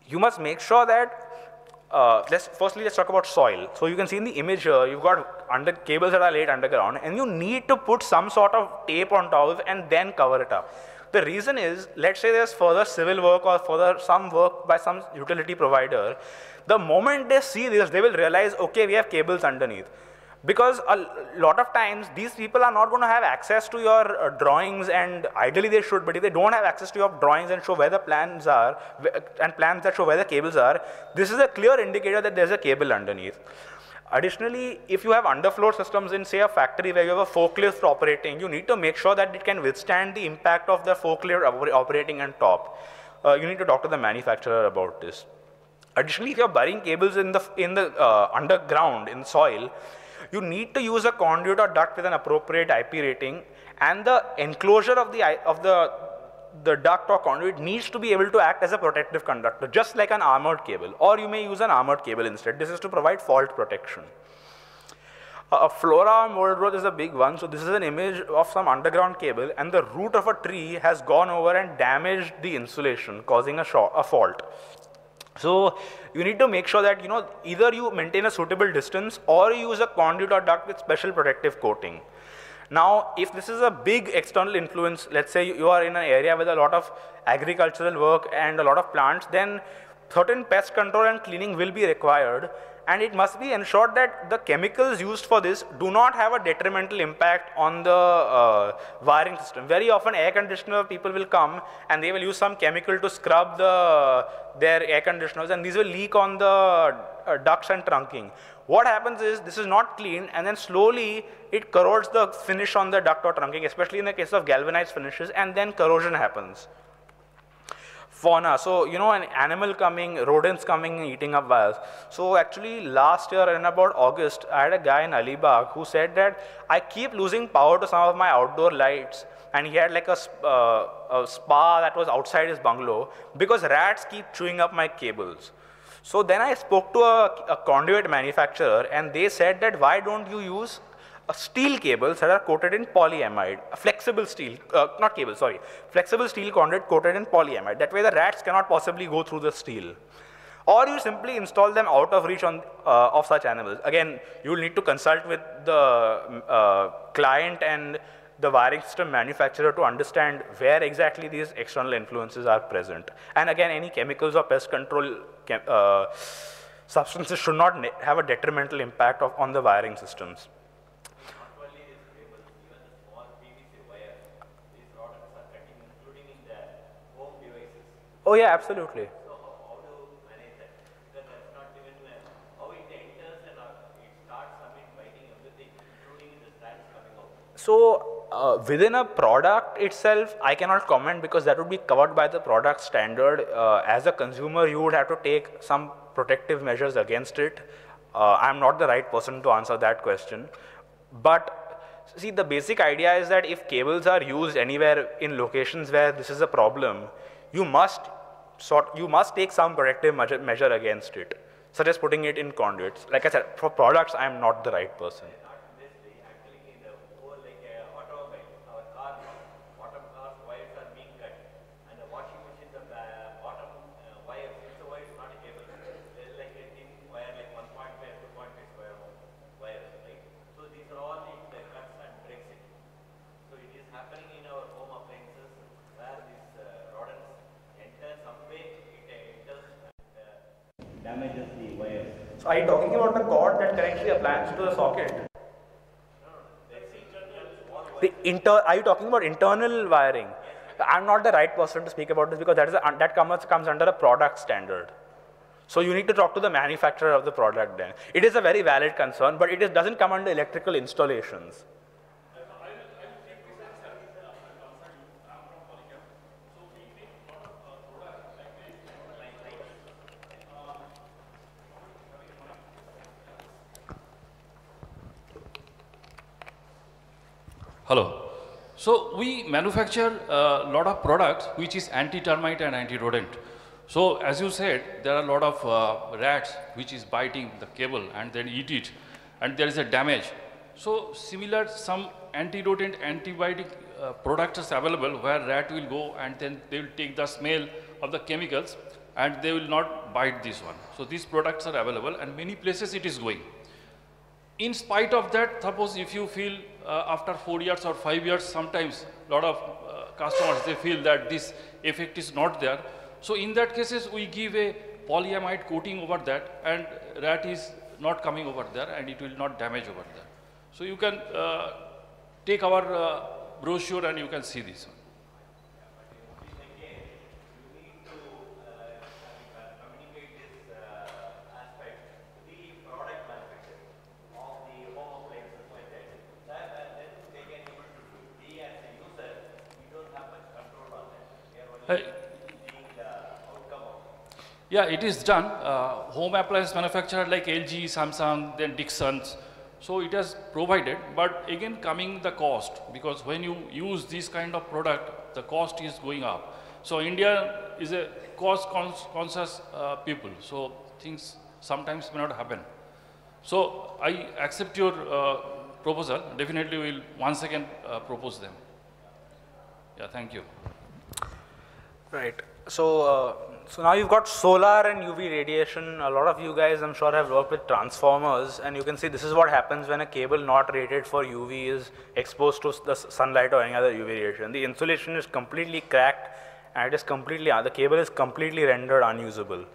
Speaker 2: you must make sure that, firstly, let's talk about soil. So you can see in the image here, you've got cables that are laid underground, and you need to put some sort of tape on top of it and then cover it up. The reason is, let's say there's further civil work or further some work by some utility provider. The moment they see this, they will realize, okay, we have cables underneath. Because a lot of times, these people are not going to have access to your drawings, and ideally they should, but if they don't have access to your drawings and show where the plans are, and plans that show where the cables are, this is a clear indicator that there's a cable underneath. Additionally, if you have underfloor systems in, say, a factory where you have a forklift operating, you need to make sure that it can withstand the impact of the forklift operating on top. You need to talk to the manufacturer about this. Additionally, if you're burying cables in the underground, in soil, you need to use a conduit or duct with an appropriate IP rating, and the enclosure of the duct or conduit needs to be able to act as a protective conductor, just like an armored cable, or you may use an armored cable instead. This is to provide fault protection. Flora mold growth is a big one. So this is an image of some underground cable, and the root of a tree has gone over and damaged the insulation, causing a fault. So you need to make sure that, either you maintain a suitable distance or you use a conduit or duct with special protective coating. Now, if this is a big external influence, let's say you are in an area with a lot of agricultural work and a lot of plants, then certain pest control and cleaning will be required. and it must be ensured that the chemicals used for this do not have a detrimental impact on the wiring system. Very often air conditioner people will come and they will use some chemical to scrub their air conditioners, and these will leak on the ducts and trunking. What happens is this is not cleaned, and then slowly it corrodes the finish on the duct or trunking, especially in the case of galvanized finishes, and then corrosion happens. Fauna, so you know, an animal coming, rodents coming and eating up wires. So actually last year in about August, I had a guy in Alibag who said that I keep losing power to some of my outdoor lights, and he had like a spa that was outside his bungalow because rats keep chewing up my cables. So then I spoke to a conduit manufacturer, and they said that why don't you use steel cables that are coated in polyamide, flexible steel, not cable, sorry, flexible steel conduit coated in polyamide. That way the rats cannot possibly go through the steel. Or you simply install them out of reach of such animals. Again, you will need to consult with the client and the wiring system manufacturer to understand where exactly these external influences are present. And again, any chemicals or pest control substances should not have a detrimental impact on the wiring systems. Oh yeah, absolutely.
Speaker 3: So how do you manage that? Because that's not even how it enters and it starts biting everything, including the strands coming out.
Speaker 2: So within a product itself, I cannot comment because that would be covered by the product standard. As a consumer, you would have to take some protective measures against it. I'm not the right person to answer that question. But see, the basic idea is that if cables are used anywhere in locations where this is a problem, you must take some protective measure against it, such as putting it in conduits. Like I said, for products, I am not the right person.
Speaker 3: Not this way, actually in the whole automobile, our car, bottom cars, wires are being cut, and the washing machine, the bottom wire, it's a wire, it's not a cable. There's like a thin wire, like 1.5, 2.5 square wires, right? So these are all the cuts and breaks it. So it is happening in our home appliances where these rodents enter some way, it enters and damages the wires.
Speaker 2: So are you talking about the cord that connects the appliance to the socket? Are you talking about internal wiring? I'm not the right person to speak about this because that comes under a product standard. So you need to talk to the manufacturer of the product then. It is a very valid concern, but it doesn't come under electrical installations.
Speaker 4: Hello. So we manufacture a lot of products which is anti-termite and anti-rodent. So as you said, there are a lot of rats which is biting the cable and then eat it, and there is a damage. So similar, some anti-rodent, antibiotic products are available where rat will go and then they will take the smell of the chemicals and they will not bite this one. So these products are available and many places it is going. In spite of that, suppose if you feel after 4 years or 5 years, sometimes a lot of customers, they feel that this effect is not there. So in that cases, we give a polyamide coating over that and rat is not coming over there and it will not damage over there. So you can take our brochure and you can see this one. Yeah, it is done. Home appliance manufacturer like LG, Samsung, then Dixon's. So it has provided, but again coming the cost, because when you use this kind of product, the cost is going up. So India is a cost conscious people. So things sometimes may not happen. So I accept your proposal. Definitely will once again propose them. Yeah, thank you.
Speaker 2: Right. So, so now you've got solar and UV radiation. A lot of you guys, I'm sure, have worked with transformers, and you can see this is what happens when a cable not rated for UV is exposed to the sunlight or any other UV radiation. The insulation is completely cracked, and it is completely, the cable is completely rendered unusable.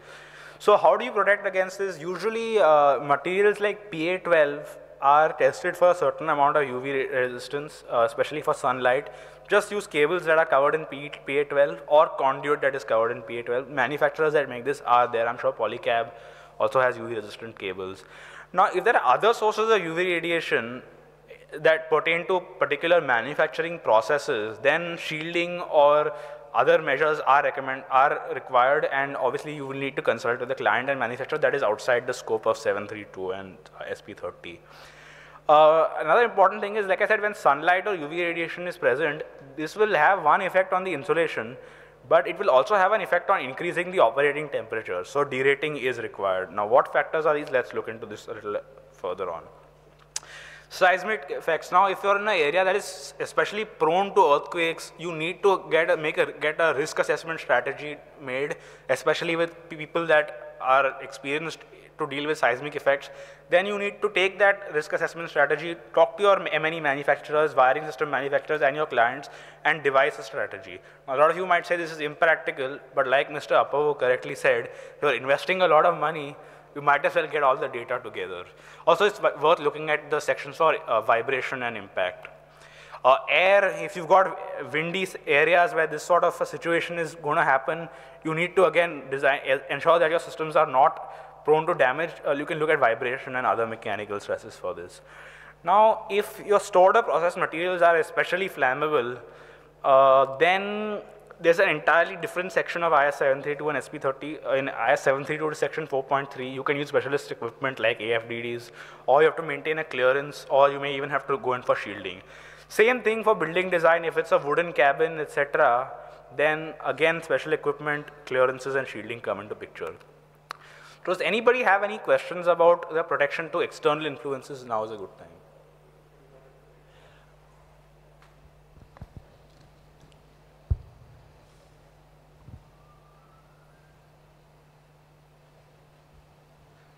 Speaker 2: So how do you protect against this? Usually materials like PA12 are tested for a certain amount of UV resistance, especially for sunlight. Just use cables that are covered in PA12 or conduit that is covered in PA12. Manufacturers that make this are there. I'm sure Polycab also has UV resistant cables. Now, if there are other sources of UV radiation that pertain to particular manufacturing processes, then shielding or other measures are required, and obviously you will need to consult with the client and manufacturer. That is outside the scope of 732 and SP30. Another important thing is, like I said, when sunlight or UV radiation is present, this will have one effect on the insulation, but it will also have an effect on increasing the operating temperature. So derating is required. Now, what factors are these? Let's look into this a little further on. Seismic effects. Now, if you're in an area that is especially prone to earthquakes, you need to get a risk assessment strategy made, especially with people that are experienced to deal with seismic effects. Then you need to take that risk assessment strategy, talk to your M&E manufacturers, wiring system manufacturers, and your clients, and devise a strategy. Now, a lot of you might say this is impractical, but like Mr. Apavo correctly said, you're investing a lot of money. You might as well get all the data together. Also, it's worth looking at the sections for vibration and impact. Air, if you've got windy areas where this sort of a situation is going to happen, you need to again ensure that your systems are not prone to damage. You can look at vibration and other mechanical stresses for this. Now, if your stored or processed materials are especially flammable, then there's an entirely different section of IS 732 and SP30. In IS 732 to section 4.3, you can use specialist equipment like AFDDs, or you have to maintain a clearance, or you may even have to go in for shielding. Same thing for building design. If it's a wooden cabin, etc., then again special equipment, clearances, and shielding come into picture. Does anybody have any questions about the protection to external influences? Now is a good time.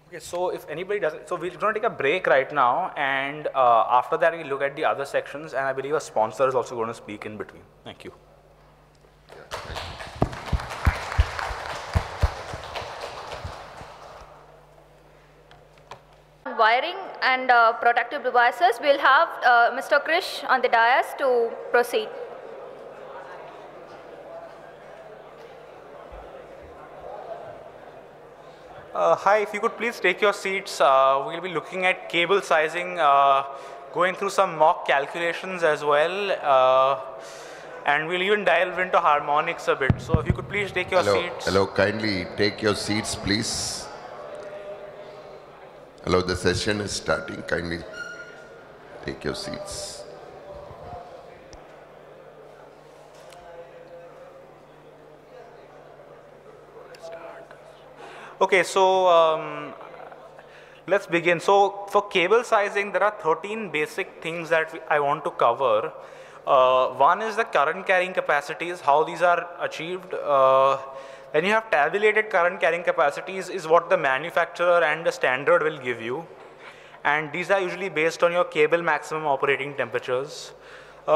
Speaker 2: Okay, so if anybody doesn't, so we're going to take a break right now, and after that we'll look at the other sections, and I believe a sponsor is also going to speak in between. Thank you.
Speaker 1: Wiring and protective devices, we'll have Mr. Krish on the dais to proceed.
Speaker 2: Hi, if you could please take your seats. We'll be looking at cable sizing, going through some mock calculations as well, and we'll even delve into harmonics a bit. So if you could please take your seats.
Speaker 5: Hello, kindly take your seats, please. Hello, the session is starting. Kindly take your seats.
Speaker 2: Okay, so let's begin. So for cable sizing, there are 13 basic things that I want to cover. One is the current carrying capacities, how these are achieved. Then you have tabulated current carrying capacities is what the manufacturer and the standard will give you. And these are usually based on your cable maximum operating temperatures.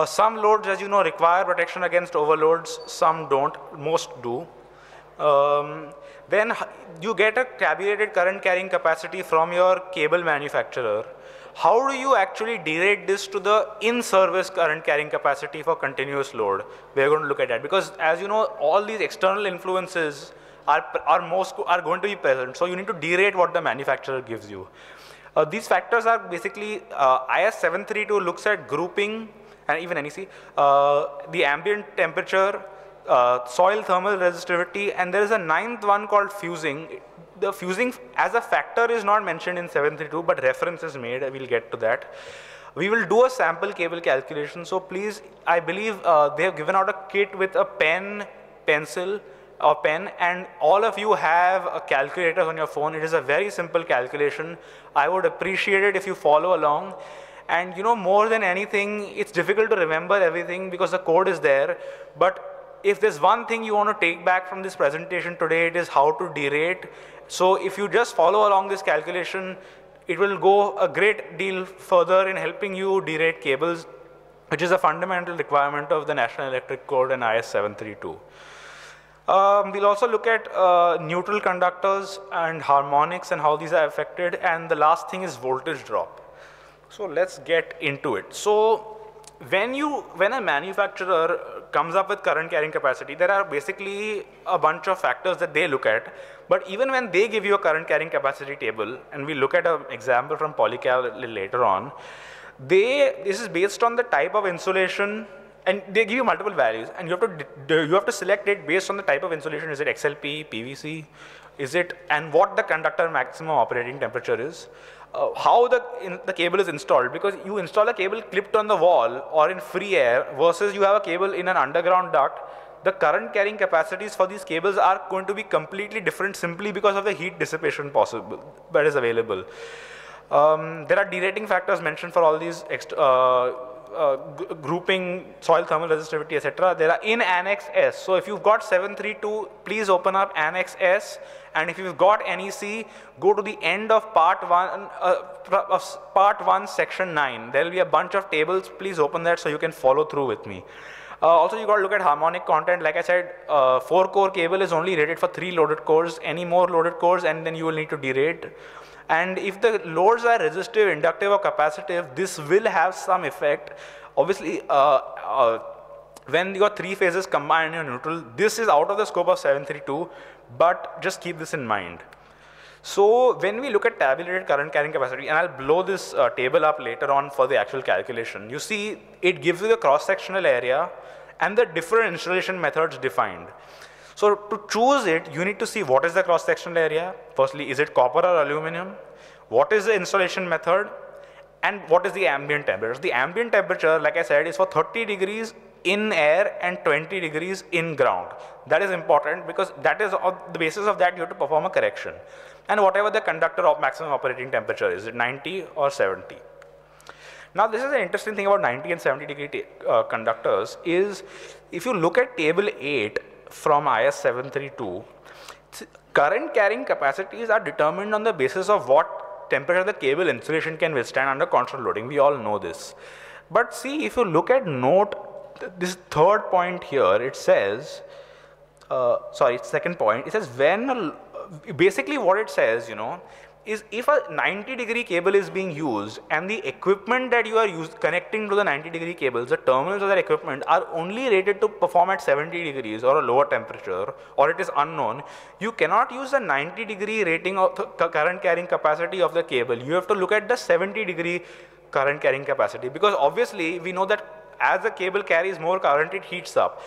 Speaker 2: Some loads, as you know, require protection against overloads, some don't, most do. Then you get a tabulated current carrying capacity from your cable manufacturer. How do you actually derate this to the in-service current carrying capacity for continuous load? We're going to look at that, because as you know, all these external influences are going to be present. So you need to derate what the manufacturer gives you. These factors are basically, IS 732 looks at grouping, and even NEC, the ambient temperature, soil thermal resistivity, and there is a ninth one called fusing. The fusing as a factor is not mentioned in 732, but reference is made. We'll get to that. We will do a sample cable calculation. So please, I believe they have given out a kit with a pen, pencil, or pen, and all of you have a calculator on your phone. It is a very simple calculation. I would appreciate it if you follow along. And you know, more than anything, it's difficult to remember everything because the code is there. But if there's one thing you want to take back from this presentation today, it is how to derate. So if you just follow along this calculation, it will go a great deal further in helping you derate cables, which is a fundamental requirement of the National Electric Code and IS 732. We'll also look at neutral conductors and harmonics and how these are affected. And the last thing is voltage drop. So let's get into it. So when a manufacturer comes up with current carrying capacity, there are basically a bunch of factors that they look at. But even when they give you a current carrying capacity table, and we look at an example from Polycal later on, this is based on the type of insulation, and they give you multiple values, and you have to select it based on the type of insulation. Is it XLP, PVC, and what the conductor maximum operating temperature is. How the cable is installed, because you install a cable clipped on the wall or in free air versus you have a cable in an underground duct. The current carrying capacities for these cables are going to be completely different simply because of the heat dissipation possible that is available. There are derating factors mentioned for all these grouping, soil thermal resistivity, etc. There are in Annex S. So if you've got 732, please open up Annex S. And if you've got NEC, go to the end of part 1, section 9. There will be a bunch of tables. Please open that so you can follow through with me. Also, you got to look at harmonic content. Like I said, 4-core cable is only rated for 3 loaded cores. Any more loaded cores, and then you will need to derate. And if the loads are resistive, inductive, or capacitive, this will have some effect. Obviously, when you got 3 phases combined in neutral, this is out of the scope of 732, but just keep this in mind. So when we look at tabulated current carrying capacity, and I'll blow this table up later on for the actual calculation, you see it gives you the cross-sectional area and the different installation methods defined. So to choose it, you need to see what is the cross-sectional area. Firstly, is it copper or aluminum? What is the installation method? And what is the ambient temperature? The ambient temperature, like I said, is for 30 degrees in air and 20 degrees in ground. That is important because that is on the basis of that you have to perform a correction. And whatever the conductor of maximum operating temperature is, it 90 or 70. Now this is an interesting thing about 90 and 70 degree conductors is if you look at table 8 from IS 732, current carrying capacities are determined on the basis of what temperature the cable insulation can withstand under constant loading. We all know this. But see, if you look at note, this third point here, it says, second point, it says basically what it says, is if a 90 degree cable is being used and the equipment that you are connecting to the 90 degree cables, the terminals of that equipment are only rated to perform at 70 degrees or a lower temperature, or it is unknown, you cannot use the 90 degree rating of the current carrying capacity of the cable. You have to look at the 70 degree current carrying capacity, because obviously we know that as the cable carries more current, it heats up.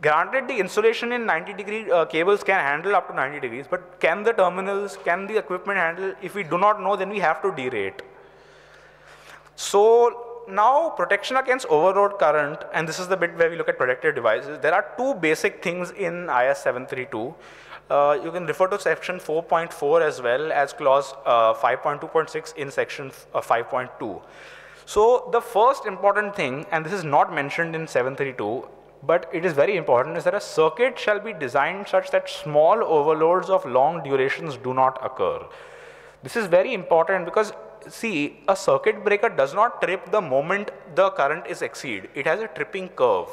Speaker 2: Granted, the insulation in 90 degree cables can handle up to 90 degrees, but can the terminals, can the equipment handle? If we do not know, then we have to derate. So now protection against overload current, and this is the bit where we look at protective devices. There are 2 basic things in IS 732. You can refer to section 4.4 as well as clause 5.2.6 in section 5.2. So the first important thing, and this is not mentioned in 732, but it is very important, is that a circuit shall be designed such that small overloads of long durations do not occur. This is very important because, see, a circuit breaker does not trip the moment the current is exceed. It has a tripping curve.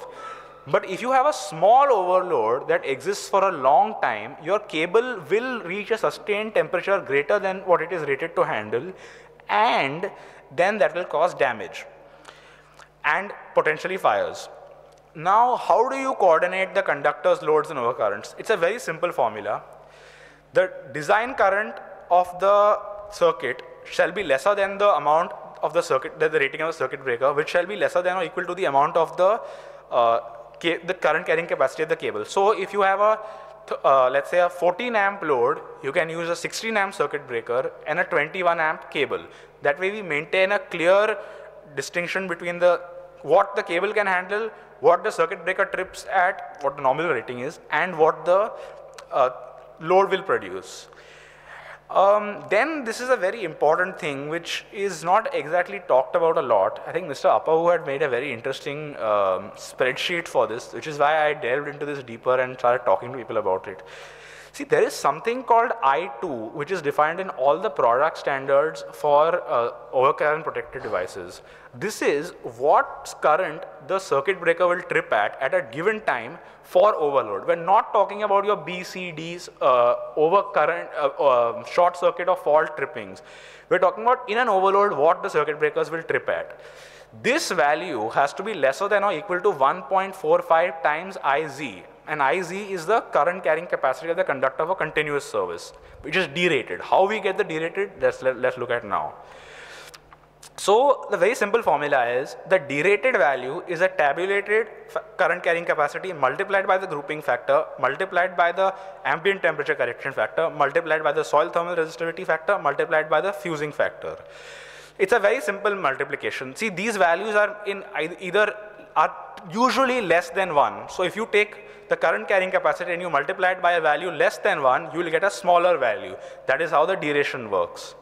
Speaker 2: But if you have a small overload that exists for a long time, your cable will reach a sustained temperature greater than what it is rated to handle, and then that will cause damage and potentially fires. Now, how do you coordinate the conductor's loads and overcurrents? It's a very simple formula. The design current of the circuit shall be lesser than the amount of the circuit, the rating of the circuit breaker, which shall be lesser than or equal to the amount of the current carrying capacity of the cable. So if you have a, let's say a 14 amp load, you can use a 16 amp circuit breaker and a 21 amp cable. That way we maintain a clear distinction between what the cable can handle, what the circuit breaker trips at, what the nominal rating is, and what the load will produce. Then this is a very important thing which is not exactly talked about a lot. I think Mr. Appahu had made a very interesting spreadsheet for this, which is why I delved into this deeper and started talking to people about it. See, there is something called I2, which is defined in all the product standards for overcurrent protected devices. This is what current the circuit breaker will trip at a given time for overload. We're not talking about your BCDs, overcurrent, short circuit or fault trippings. We're talking about in an overload what the circuit breakers will trip at. This value has to be lesser than or equal to 1.45 times IZ. And IZ is the current carrying capacity of the conductor for continuous service, which is derated. How we get the derated, let's look at now. So the very simple formula is the derated value is a tabulated current carrying capacity multiplied by the grouping factor, multiplied by the ambient temperature correction factor, multiplied by the soil thermal resistivity factor, multiplied by the fusing factor. It's a very simple multiplication. See, these values are in either are usually less than 1. So if you take the current carrying capacity and you multiply it by a value less than 1, you will get a smaller value. That is how the deration works.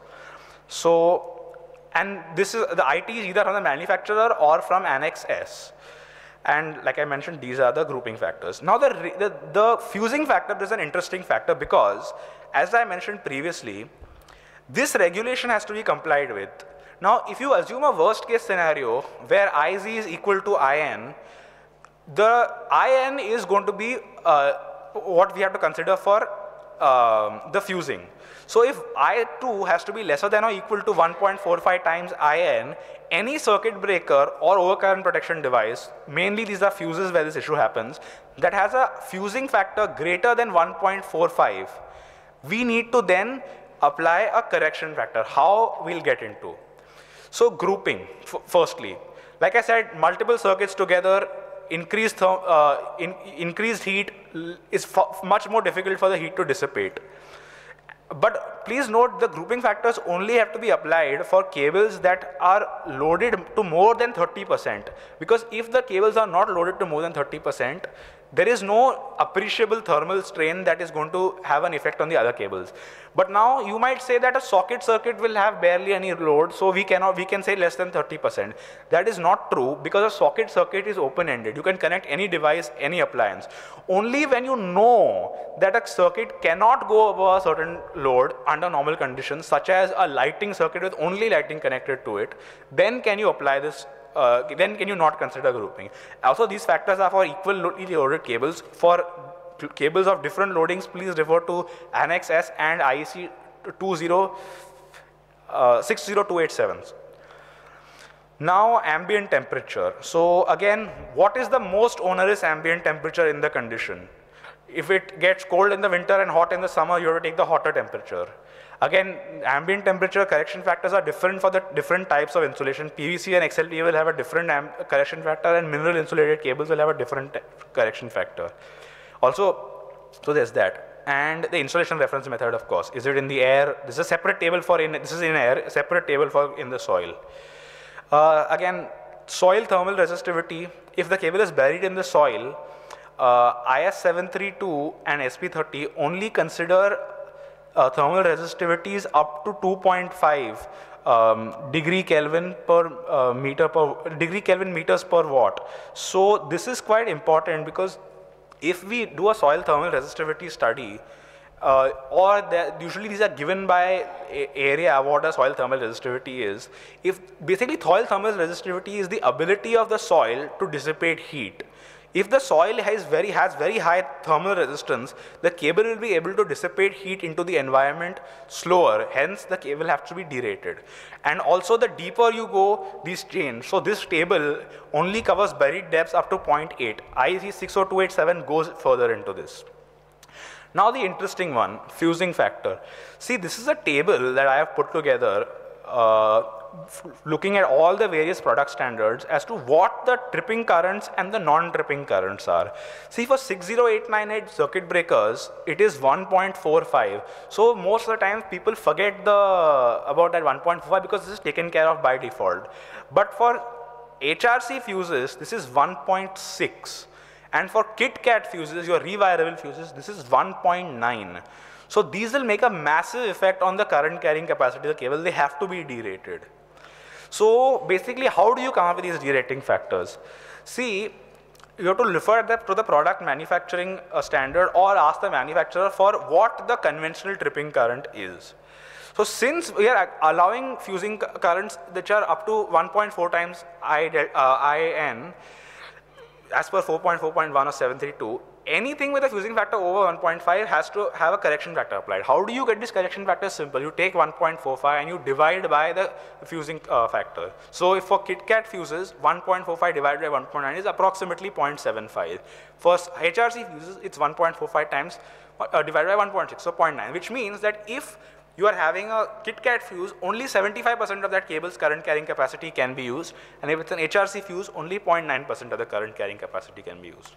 Speaker 2: So, and this is the IT is either from the manufacturer or from Annex S. And like I mentioned, these are the grouping factors. Now the fusing factor is an interesting factor because, as I mentioned previously, this regulation has to be complied with. Now, if you assume a worst case scenario where IZ is equal to IN, the IN is going to be what we have to consider for the fusing. So if I2 has to be lesser than or equal to 1.45 times IN, any circuit breaker or overcurrent protection device, mainly these are fuses where this issue happens, that has a fusing factor greater than 1.45, we need to then apply a correction factor. How we'll get into. So grouping, firstly, like I said, multiple circuits together, increased heat is much more difficult for the heat to dissipate. But please note the grouping factors only have to be applied for cables that are loaded to more than 30%. Because if the cables are not loaded to more than 30%, there is no appreciable thermal strain that is going to have an effect on the other cables. But now you might say that a socket circuit will have barely any load, so we can say less than 30%. That is not true because a socket circuit is open-ended. You can connect any device, any appliance. Only when you know that a circuit cannot go above a certain load under normal conditions, such as a lighting circuit with only lighting connected to it, then can you apply this. Then can you not consider grouping. Also, these factors are for equally loaded cables. For cables of different loadings, please refer to Annex S and IEC 60287. Now, ambient temperature. So again, what is the most onerous ambient temperature in the condition? If it gets cold in the winter and hot in the summer, you have to take the hotter temperature. Again, ambient temperature correction factors are different for the different types of insulation. PVC and XLPA will have a different correction factor, and mineral insulated cables will have a different correction factor. Also, so there's that. And the insulation reference method, of course. Is it in the air? This is a separate table for this is in air, a separate table for in the soil. Again, soil thermal resistivity. If the cable is buried in the soil, IS 732 and SP30 only consider thermal resistivities up to 2.5 degree Kelvin per meters per watt. So this is quite important because if we do a soil thermal resistivity study, usually these are given by area what a soil thermal resistivity is. If basically soil thermal resistivity is the ability of the soil to dissipate heat. If the soil has very high thermal resistance, the cable will be able to dissipate heat into the environment slower, hence the cable has to be derated. And also the deeper you go, these change. So this table only covers buried depths up to 0.8. IEC 60287 goes further into this. Now the interesting one, fusing factor. See, this is a table that I have put together looking at all the various product standards as to what the tripping currents and the non-tripping currents are. See, for 60898 circuit breakers, it is 1.45. So most of the time people forget about that 1.45 because this is taken care of by default. But for HRC fuses, this is 1.6. And for KitKat fuses, your rewirable fuses, this is 1.9. So these will make a massive effect on the current carrying capacity of the cable. They have to be derated. So basically, how do you come up with these derating factors? See, you have to refer that to the product manufacturing standard or ask the manufacturer for what the conventional tripping current is. So since we are allowing fusing currents which are up to 1.4 times IN, as per 4.4.1 or 732, anything with a fusing factor over 1.5 has to have a correction factor applied. How do you get this correction factor? Simple. You take 1.45 and you divide by the fusing factor. So if for KitKat fuses, 1.45 divided by 1.9 is approximately 0.75. For HRC fuses, it's 1.45 times divided by 1.6, so 0.9, which means that if you are having a KitKat fuse, only 75% of that cable's current carrying capacity can be used, and if it's an HRC fuse, only 0.9% of the current carrying capacity can be used.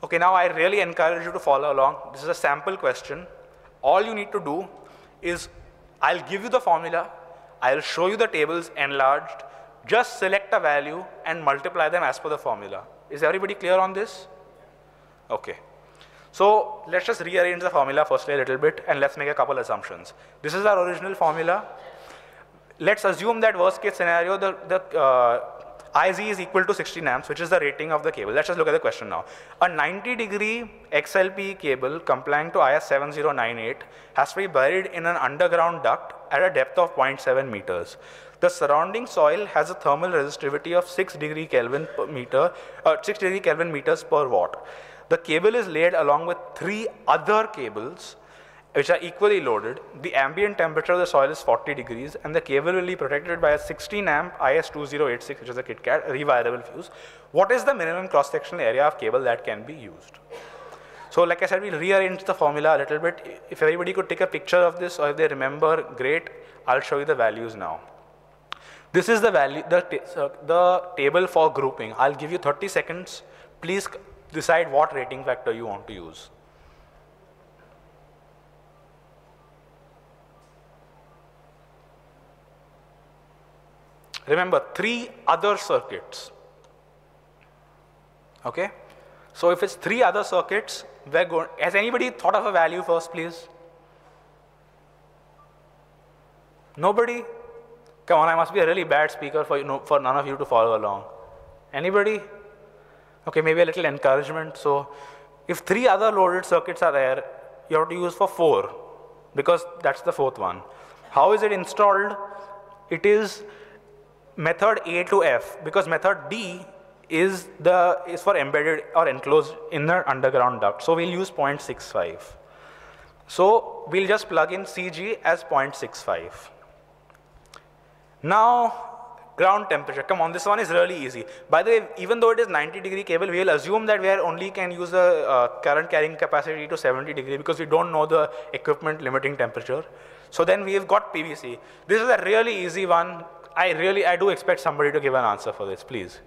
Speaker 2: Okay, now I really encourage you to follow along. This is a sample question. All you need to do is, I'll give you the formula, I'll show you the tables enlarged, just select a value and multiply them as per the formula. Is everybody clear on this? Okay. So let's just rearrange the formula firstly a little bit and let's make a couple assumptions. This is our original formula. Let's assume that worst case scenario, the IZ is equal to 16 amps, which is the rating of the cable. Let's just look at the question now. A 90-degree XLP cable complying to IS 7098 has to be buried in an underground duct at a depth of 0.7 meters. The surrounding soil has a thermal resistivity of 6 degree Kelvin per meter, 6 degree Kelvin meters per watt. The cable is laid along with 3 other cables which are equally loaded. The ambient temperature of the soil is 40 degrees and the cable will be protected by a 16 amp IS2086, which is a KitKat rewirable fuse. What is the minimum cross-sectional area of cable that can be used? So like I said, we'll rearrange the formula a little bit. If everybody could take a picture of this, or if they remember, great. I'll show you the values now. This is the value, the table for grouping. I'll give you 30 seconds. Please decide what rating factor you want to use. Remember, 3 other circuits. Okay? So if it's 3 other circuits, we're going. Has anybody thought of a value first, please? Nobody? Come on, I must be a really bad speaker for none of you to follow along. Anybody? Okay, maybe a little encouragement. So if 3 other loaded circuits are there, you have to use for 4, because that's the 4th one. How is it installed? It is method A to F, because method D is for embedded or enclosed in the underground duct. So we'll use 0.65. So we'll just plug in CG as 0.65. Now, ground temperature. Come on, this one is really easy. By the way, even though it is 90-degree cable, we will assume that we only can use the current carrying capacity to 70 degree because we don't know the equipment limiting temperature. So then we have got PVC. This is a really easy one. I do expect somebody to give an answer for this, please.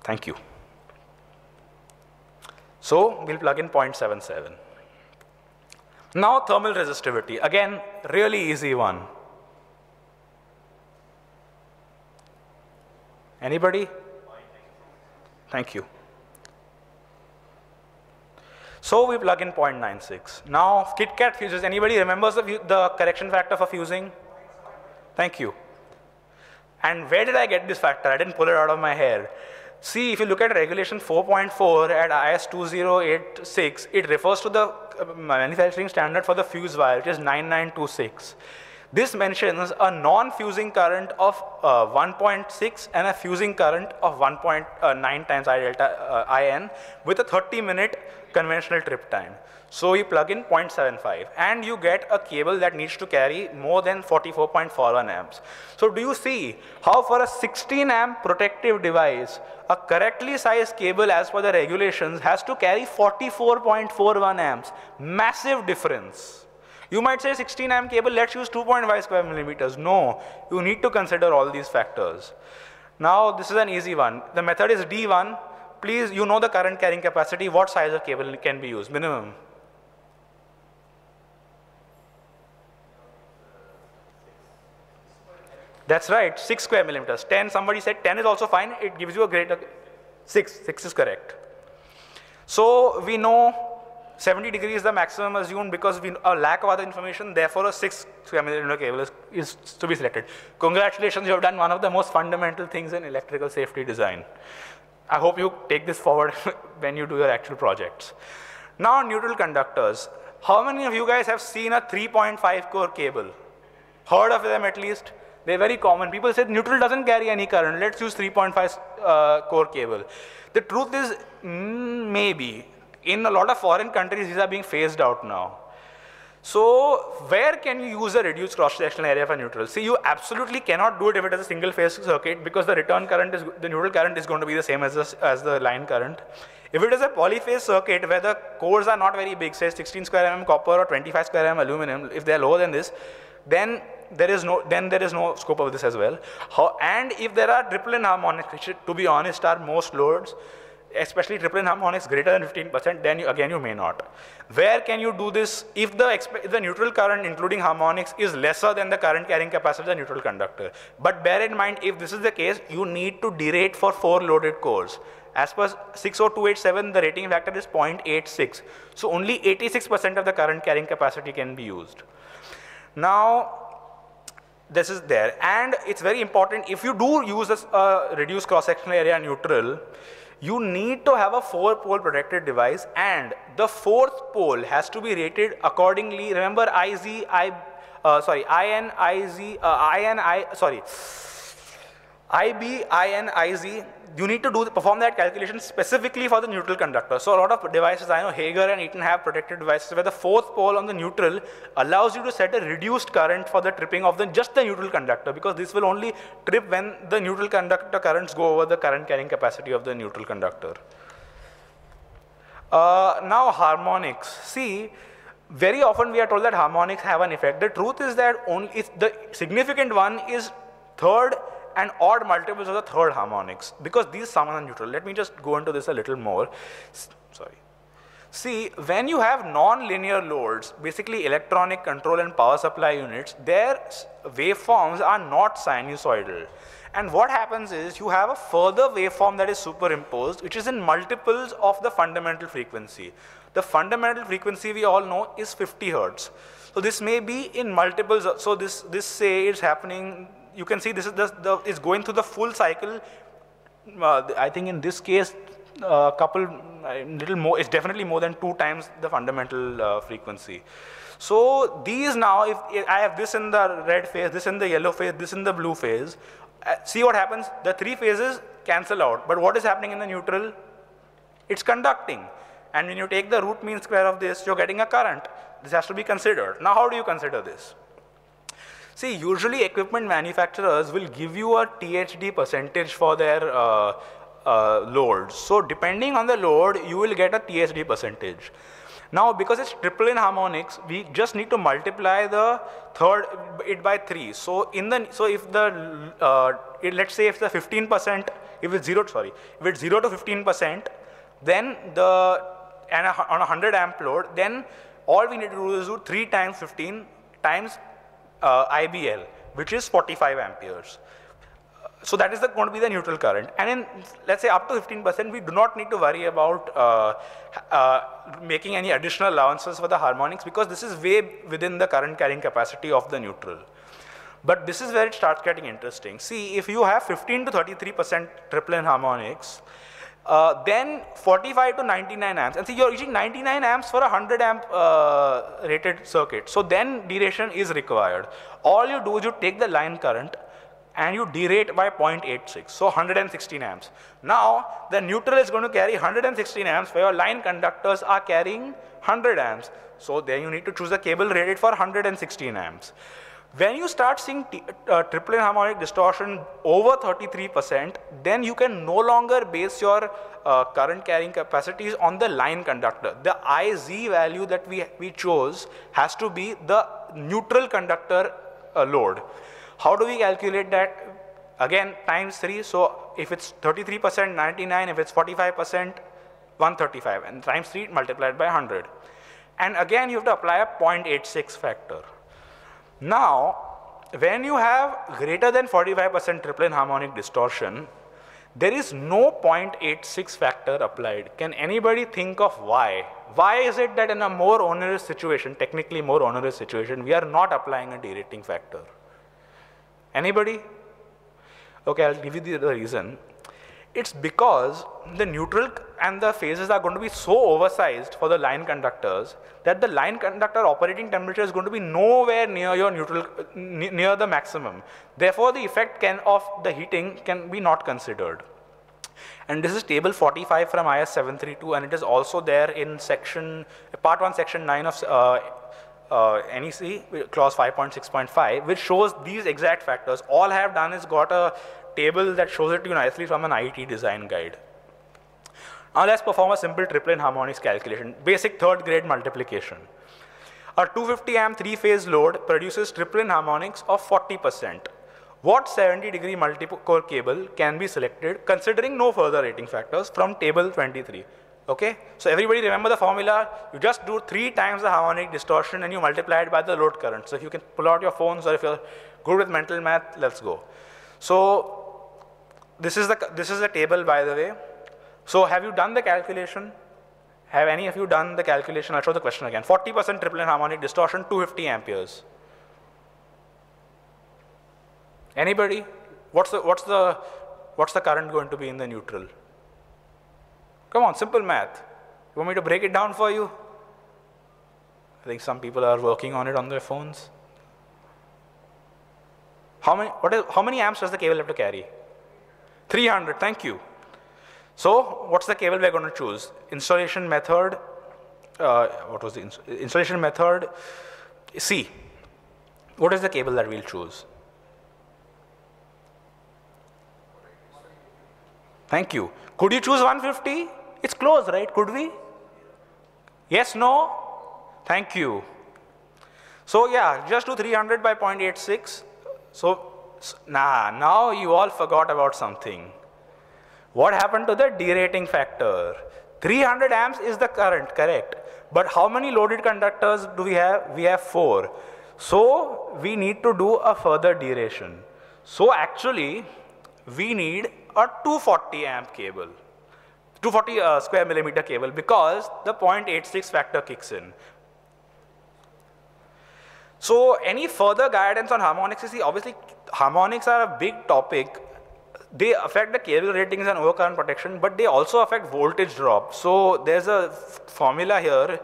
Speaker 2: Thank you. So we'll plug in 0.77. Now thermal resistivity. Again, really easy one. Anybody? Thank you. So we plug in 0.96. Now KitKat fuses. Anybody remembers the correction factor for fusing? Thank you. And where did I get this factor? I didn't pull it out of my hair. See, if you look at regulation 4.4 at IS 2086, it refers to the manufacturing standard for the fuse wire, which is 9926. This mentions a non-fusing current of 1.6 and a fusing current of 1.9 times I delta IN with a 30-minute conventional trip time. So you plug in 0.75 and you get a cable that needs to carry more than 44.41 amps. So do you see how for a 16 amp protective device, a correctly sized cable as per the regulations has to carry 44.41 amps? Massive difference. You might say 16 amp cable, let's use 2.5 square millimeters. No, you need to consider all these factors. Now this is an easy one. The method is D1. Please, you know the current carrying capacity. What size of cable can be used? Minimum. That's right, 6 square millimeters. 10, somebody said 10 is also fine. It gives you a greater 6 is correct. So we know 70 degrees is the maximum assumed because we a lack of other information, therefore a 6 mm cable is to be selected. Congratulations, you have done one of the most fundamental things in electrical safety design. I hope you take this forward when you do your actual projects. Now neutral conductors. How many of you guys have seen a 3.5 core cable? Heard of them at least? They're very common. People say neutral doesn't carry any current. Let's use 3.5 core cable. The truth is, maybe. In a lot of foreign countries, these are being phased out now. So where can you use a reduced cross-sectional area for neutral? See, you absolutely cannot do it if it is a single phase circuit because the return current is, the neutral current is going to be the same as the line current. If it is a polyphase circuit where the cores are not very big, say 16 square mm copper or 25 square mm aluminum, if they are lower than this, then there is no scope of this as well. And if there are triple harmonics, which to be honest are most loads, especially triple harmonics greater than 15%, then you may not. Where can you do this? If the neutral current including harmonics is lesser than the current carrying capacity of the neutral conductor. But bear in mind, if this is the case, you need to derate for 4 loaded cores. As per 60287, the rating factor is 0.86. So only 86% of the current carrying capacity can be used. Now, this is there. And it's very important, if you do use this reduced cross-sectional area neutral, you need to have a 4-pole protected device, and the 4th pole has to be rated accordingly. Remember IB, IN, IZ, you need to perform that calculation specifically for the neutral conductor. So a lot of devices, I know Hager and Eaton have protected devices where the 4th pole on the neutral allows you to set a reduced current for the tripping of just the neutral conductor, because this will only trip when the neutral conductor currents go over the current carrying capacity of the neutral conductor. Now harmonics. See, very often we are told that harmonics have an effect. The truth is that the significant one is third and odd multiples of the third harmonics, because these sum are neutral. Let me just go into this a little more. Sorry. See, when you have non-linear loads, basically electronic control and power supply units, their waveforms are not sinusoidal. And what happens is you have a further waveform that is superimposed, which is in multiples of the fundamental frequency. The fundamental frequency we all know is 50 Hertz. So this may be in multiples. So this say is happening. You can see this is is going through the full cycle. I think in this case, little more. It's definitely more than 2 times the fundamental frequency. So these now, if I have this in the red phase, this in the yellow phase, this in the blue phase, see what happens? The 3 phases cancel out. But what is happening in the neutral? It's conducting. And when you take the root mean square of this, you're getting a current. This has to be considered. Now, how do you consider this? See, usually equipment manufacturers will give you a THD percentage for their loads. So depending on the load, you will get a THD percentage. Now, because it's triple in harmonics, we just need to multiply the it by 3. So if let's say if the 15%, if it's 0 to 15%, then on a 100 amp load, then all we need to do is do 3 times 15 times IBL, which is 45 amperes. So that is going to be the neutral current. And in, let's say, up to 15%, we do not need to worry about making any additional allowances for the harmonics, because this is way within the current carrying capacity of the neutral. But this is where it starts getting interesting. See, if you have 15 to 33% triple in harmonics, then 45 to 99 amps, and see, you're reaching 99 amps for a 100 amp rated circuit. So then deration is required. All you do is you take the line current and you derate by 0.86, so 116 amps. Now, the neutral is going to carry 116 amps, where your line conductors are carrying 100 amps. So then you need to choose a cable rated for 116 amps. When you start seeing triple harmonic distortion over 33%, then you can no longer base your current carrying capacities on the line conductor. The IZ value that we chose has to be the neutral conductor load. How do we calculate that? Again, times 3. So if it's 33%, 99. If it's 45%, 135. And times 3 multiplied by 100. And again, you have to apply a 0.86 factor. Now, when you have greater than 45% triple harmonic distortion, there is no 0.86 factor applied. Can anybody think of why? Why is it that in a more onerous situation, technically more onerous situation, we are not applying a derating factor? Anybody? Okay, I'll give you the reason. It's because the neutral and the phases are going to be so oversized for the line conductors that the line conductor operating temperature is going to be nowhere near your neutral, near the maximum. Therefore, the effect of the heating can be not considered. And this is table 45 from IS 732, and it is also there in part 1, section 9 of NEC, clause 5.6.5, which shows these exact factors. All I have done is got a table that shows it to you nicely from an IET design guide. Now let's perform a simple triplet harmonics calculation, basic third grade multiplication. A 250 amp 3-phase load produces triplet harmonics of 40%. What 70-degree multi-core cable can be selected considering no further rating factors from table 23? Okay, so everybody remember the formula. You just do 3 times the harmonic distortion and you multiply it by the load current. So if you can pull out your phones, or if you're good with mental math, let's go. So this is the table, by the way. So have you done the calculation? Have any of you done the calculation? I'll show the question again. 40% triplet harmonic distortion, 250 amperes. Anybody? What's the current going to be in the neutral? Come on, simple math. You want me to break it down for you? I think some people are working on it on their phones. How many amps does the cable have to carry? 300, thank you. So what's the cable we're going to choose? Installation method, what was the installation method? C. What is the cable that we'll choose? Thank you. Could you choose 150? It's close, right? Could we? Yes, no? Thank you. So yeah, just do 300 by 0.86. So, now you all forgot about something. What happened to the derating factor? 300 amps is the current, correct? But how many loaded conductors do we have? We have 4. So, we need to do a further deration. So, actually, we need a 240 amp cable, 240 square millimeter cable, because the 0.86 factor kicks in. So any further guidance on harmonics? You see, obviously harmonics are a big topic. They affect the cable ratings and overcurrent protection, but they also affect voltage drop. So there's a formula here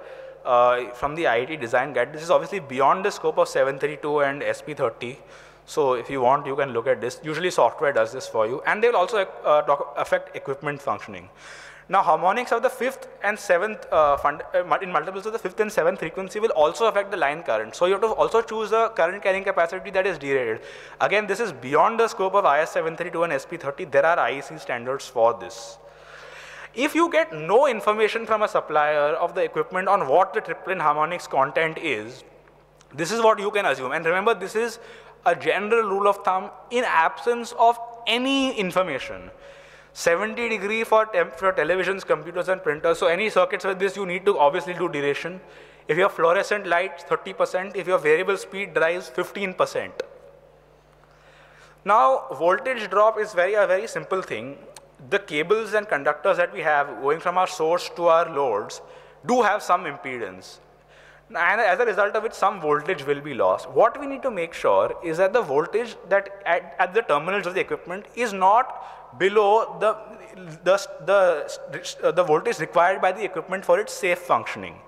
Speaker 2: from the IET design guide. This is obviously beyond the scope of 732 and SP30. So if you want, you can look at this. Usually software does this for you, and they will also affect equipment functioning. Now harmonics of the 5th and 7th, in multiples of the 5th and 7th frequency will also affect the line current. So you have to also choose a current carrying capacity that is derated. Again, this is beyond the scope of IS 732 and SP30. There are IEC standards for this. If you get no information from a supplier of the equipment on what the triplet harmonics content is, this is what you can assume. And remember, this is a general rule of thumb in absence of any information. 70 degree for televisions, computers and printers. So any circuits with this, you need to obviously do duration. If you have fluorescent lights, 30%. If you have variable speed drives, 15%. Now voltage drop is a very simple thing. The cables and conductors that we have going from our source to our loads do have some impedance. And as a result of it, some voltage will be lost. What we need to make sure is that the voltage that at the terminals of the equipment is not below the voltage required by the equipment for its safe functioning.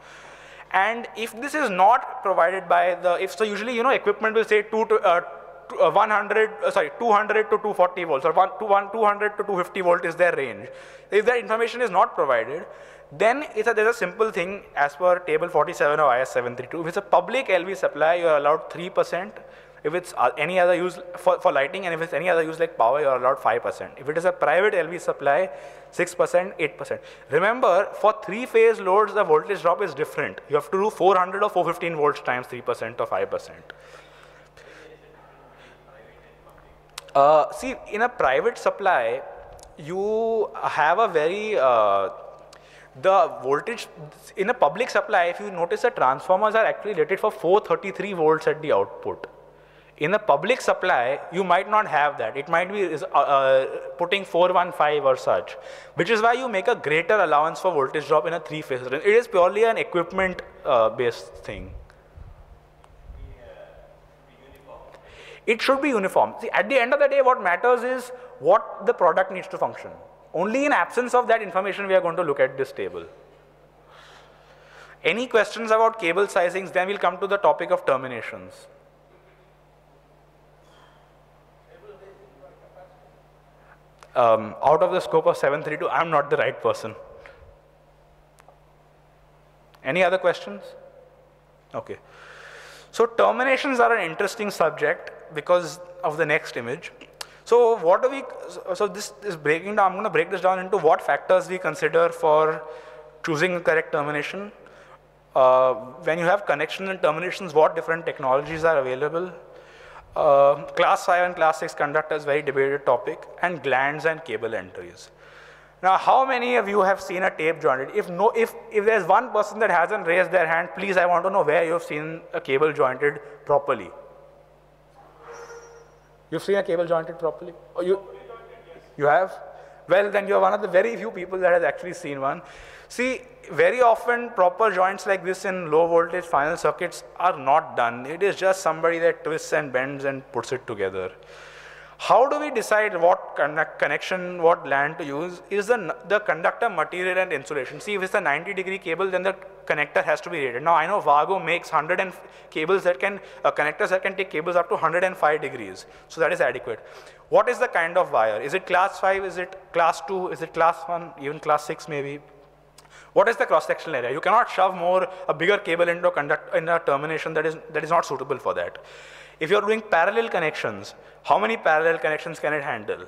Speaker 2: And if this is not provided by so usually, you know, equipment will say 200 to 240 volts, or 200 to 250 volt is their range. If that information is not provided, then there's a simple thing as per table 47 of IS 732. If it's a public LV supply, you're allowed 3%. If it's any other use for lighting, and if it's any other use like power, you're allowed 5%. If it is a private LV supply, 6%, 8%. Remember, for 3-phase loads, the voltage drop is different. You have to do 400 or 415 volts times 3% or 5%. See, in a private supply, you have a very the voltage in a public supply. If you notice, the transformers are actually rated for 433 volts at the output. In a public supply, you might not have that. It might be putting 415 or such, which is why you make a greater allowance for voltage drop in a three-phase. It is purely an equipment-based thing. It should be uniform. See, at the end of the day, what matters is what the product needs to function. Only in absence of that information, we are going to look at this table. Any questions about cable sizings, then we'll come to the topic of terminations. Out of the scope of 732, I'm not the right person. Any other questions? Okay. So terminations are an interesting subject because of the next image. So what do we, so this is breaking down, I'm going to break this down into what factors we consider for choosing a correct termination. When you have connections and terminations, what different technologies are available. Class 5 and class 6 conductors, very debated topic, and glands and cable entries. Now, how many of you have seen a tape jointed? If there's one person that hasn't raised their hand, please, I want to know where you've seen a cable jointed properly. You've seen a cable jointed properly? Oh, you have? Well, then you're one of the very few people that has actually seen one. See, very often proper joints like this in low voltage final circuits are not done. It is just somebody that twists and bends and puts it together. How do we decide what connection, what gland to use? Is the conductor material and insulation. See, if it's a 90-degree cable, then the connector has to be rated. Now, I know Vago makes connectors that can take cables up to 105 degrees. So that is adequate. What is the kind of wire? Is it class 5? Is it class 2? Is it class 1? Even class 6 maybe? What is the cross-sectional area? You cannot shove a bigger cable into a termination that is not suitable for that. If you're doing parallel connections, how many parallel connections can it handle?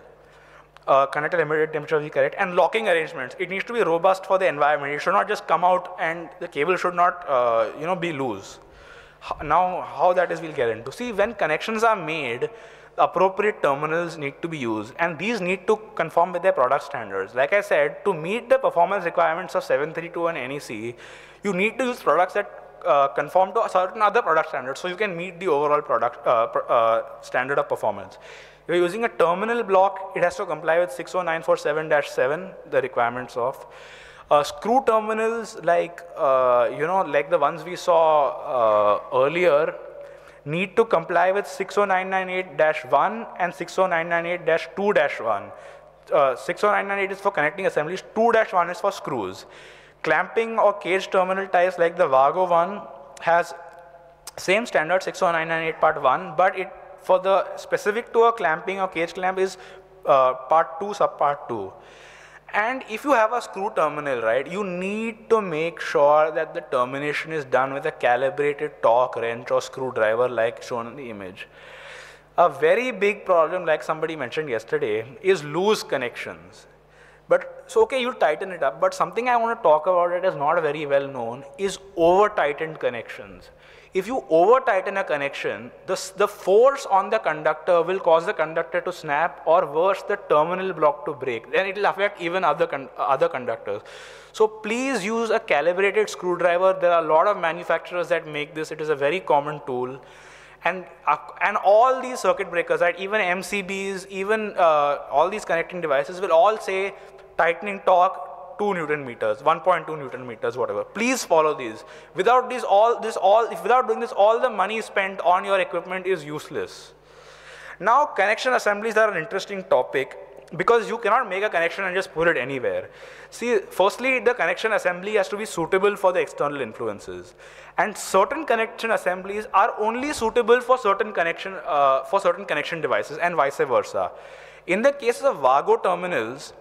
Speaker 2: Connector emitted temperature will be correct. And locking arrangements, it needs to be robust for the environment. It should not just come out and the cable should not be loose. Now, how that is, we'll get into. See, when connections are made, appropriate terminals need to be used, and these need to conform with their product standards. Like I said, to meet the performance requirements of 732 and NEC, you need to use products that conform to certain other product standards, so you can meet the overall product standard of performance. If you're using a terminal block, it has to comply with 60947-7, the requirements of. Screw terminals, like like the ones we saw earlier, need to comply with 60998-1 and 60998-2-1. 60998 is for connecting assemblies, 2-1 is for screws. Clamping or cage terminal ties like the Vago one has same standard 60998 part 1, but it for the specific to a clamping or cage clamp is part 2, subpart 2. And if you have a screw terminal, right, you need to make sure that the termination is done with a calibrated torque wrench or screwdriver like shown in the image. A very big problem, like somebody mentioned yesterday, is loose connections. But, so okay, you tighten it up, but something I want to talk about that is not very well known is over-tightened connections. If you over-tighten a connection, the force on the conductor will cause the conductor to snap, or worse, the terminal block to break. Then it will affect even other conductors. So please use a calibrated screwdriver. There are a lot of manufacturers that make this. It is a very common tool. And all these circuit breakers, right, even MCBs, even all these connecting devices will all say tightening torque 2 Newton meters, 1.2 Newton meters, whatever. Please follow these. Without doing this, all the money spent on your equipment is useless. Now, connection assemblies are an interesting topic because you cannot make a connection and just put it anywhere. See, firstly, the connection assembly has to be suitable for the external influences. And certain connection assemblies are only suitable for certain connection devices and vice versa. In the case of Vago terminals,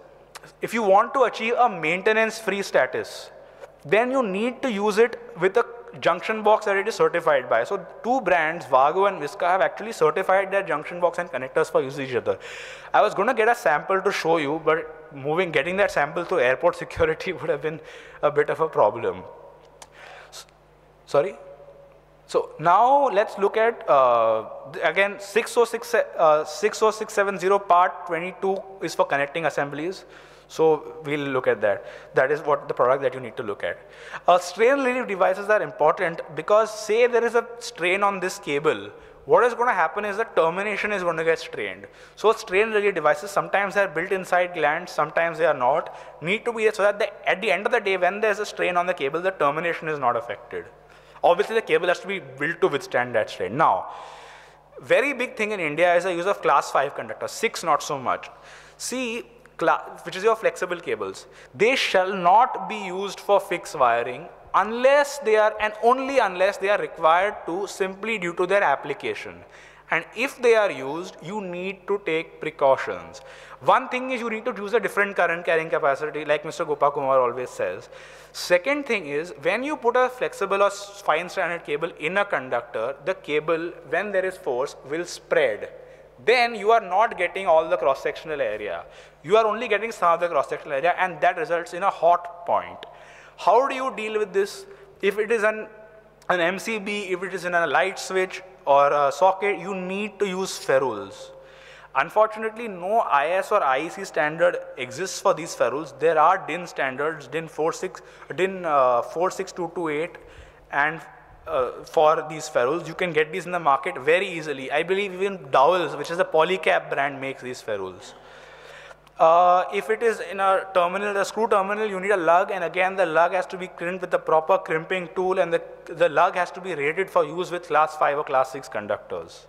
Speaker 2: if you want to achieve a maintenance-free status, then you need to use it with a junction box that it is certified by. So two brands, Vago and Visca, have actually certified their junction box and connectors for use each other. I was going to get a sample to show you, but getting that sample through airport security would have been a bit of a problem. Sorry? So now let's look at, again, 60670 part 22 is for connecting assemblies. So we'll look at that. That is what the product that you need to look at. Strain relief devices are important because say there is a strain on this cable, what is going to happen is the termination is going to get strained. So strain relay devices, sometimes they are built inside glands, sometimes they are not, need to be so that at the end of the day, when there's a strain on the cable, the termination is not affected. Obviously, the cable has to be built to withstand that strain. Now, very big thing in India is the use of class 5 conductors, 6 not so much. See, which is your flexible cables, they shall not be used for fixed wiring unless they are, and only unless they are required to, simply due to their application. And if they are used, you need to take precautions. One thing is you need to use a different current carrying capacity, like Mr. Gopakumar always says. Second thing is, when you put a flexible or fine stranded cable in a conductor, the cable, when there is force, will spread. Then you are not getting all the cross-sectional area. You are only getting some of the cross-sectional area, and that results in a hot point. How do you deal with this? If it is an MCB, if it is in a light switch or a socket, you need to use ferrules. Unfortunately, no IS or IEC standard exists for these ferrules. There are DIN standards, DIN 46228, and for these ferrules. You can get these in the market very easily. I believe even Dowell's, which is a polycap brand, makes these ferrules. If it is in a terminal, a screw terminal, you need a lug, and again the lug has to be crimped with the proper crimping tool, and the lug has to be rated for use with class 5 or class 6 conductors.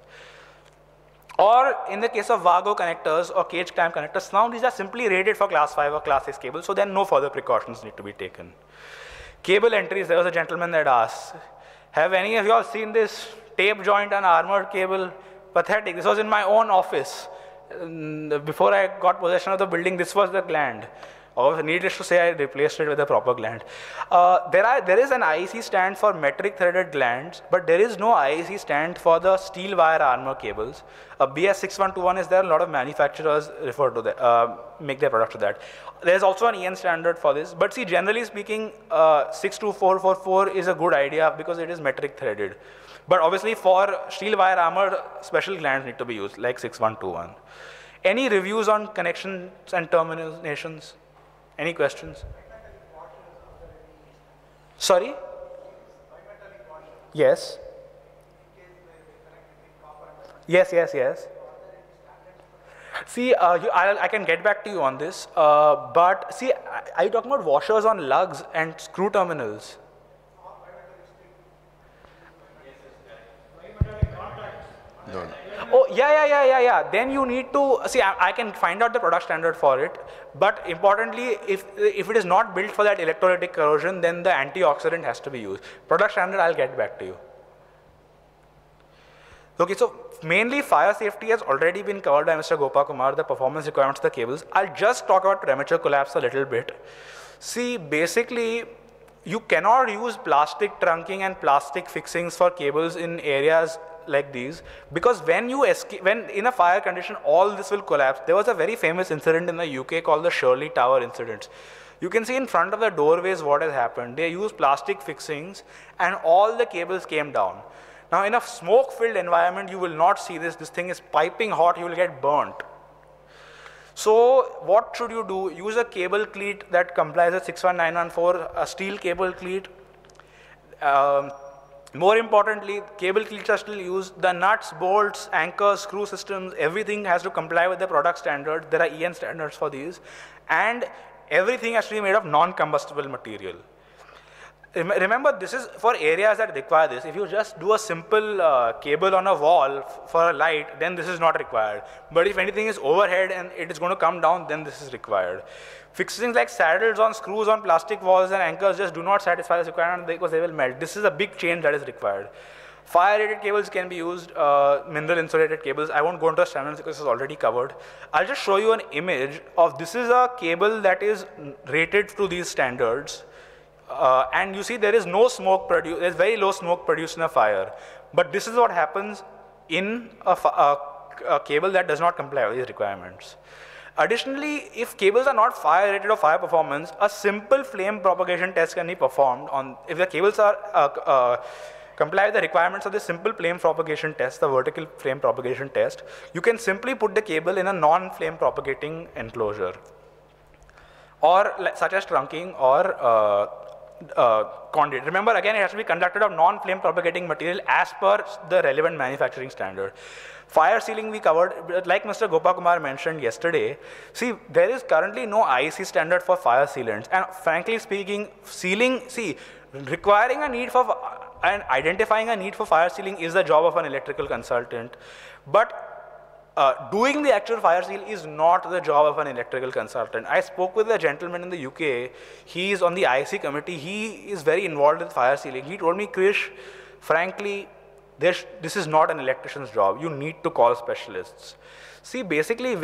Speaker 2: Or in the case of Vago connectors or cage clamp connectors, now these are simply rated for class 5 or class 6 cables, so then no further precautions need to be taken. Cable entries, there was a gentleman that asked, have any of you all seen this tape joint and armored cable? Pathetic. This was in my own office. Before I got possession of the building, this was the gland. Needless to say, I replaced it with a proper gland. There is an IEC stand for metric threaded glands, but there is no IEC stand for the steel wire armor cables. BS6121 is there. A lot of manufacturers refer to that, make their products to that. There's also an EN standard for this, but see, generally speaking, 62444 is a good idea because it is metric threaded. But obviously, for steel wire armor, special glands need to be used, like 6121. Any reviews on connections and terminations? Any questions? Sorry? Yes. Yes. See, I can get back to you on this, but see, are you talking about washers on lugs and screw terminals?
Speaker 5: No.
Speaker 2: Oh, yeah. Then you need to, see, I can find out the product standard for it, but importantly, if it is not built for that electrolytic corrosion, then the antioxidant has to be used. Product standard, I'll get back to you. Okay, so mainly fire safety has already been covered by Mr. Gopakumar, the performance requirements of the cables. I'll just talk about premature collapse a little bit. See, basically, you cannot use plastic trunking and plastic fixings for cables in areas like these, because when in a fire condition, all this will collapse. There was a very famous incident in the UK called the Shirley Tower incident. You can see in front of the doorways what has happened. They used plastic fixings and all the cables came down. Now in a smoke-filled environment, you will not see this. This thing is piping hot, you will get burnt. So what should you do? Use a cable cleat that complies with 61914, a steel cable cleat. More importantly, cable cleats are still used. The nuts, bolts, anchors, screw systems, everything has to comply with the product standard. There are EN standards for these. And everything has to be made of non-combustible material. Remember, this is for areas that require this. If you just do a simple cable on a wall for a light, then this is not required. But if anything is overhead and it is going to come down, then this is required. Fixings like saddles on screws on plastic walls and anchors just do not satisfy this requirement because they will melt. This is a big change that is required. Fire-rated cables can be used, mineral insulated cables. I won't go into the standards because this is already covered. I'll just show you an image of, this is a cable that is rated to these standards. And you see there is no smoke produced, there's very low smoke produced in a fire. But this is what happens in a cable that does not comply with these requirements. Additionally, if cables are not fire rated or fire performance, a simple flame propagation test can be performed on, if the cables are comply with the requirements of the simple flame propagation test, the vertical flame propagation test, you can simply put the cable in a non-flame propagating enclosure, or such as trunking or conduit. Remember, again, it has to be conducted of non-flame propagating material as per the relevant manufacturing standard. Fire sealing we covered, like Mr. Gopakumar mentioned yesterday. See, there is currently no IEC standard for fire sealants, and frankly speaking, sealing, requiring a need for and identifying a need for fire sealing is the job of an electrical consultant, but doing the actual fire seal is not the job of an electrical consultant. I spoke with a gentleman in the UK. He is on the IC committee. He is very involved with fire sealing. He told me, Krish, frankly, this is not an electrician's job. You need to call specialists. See, basically,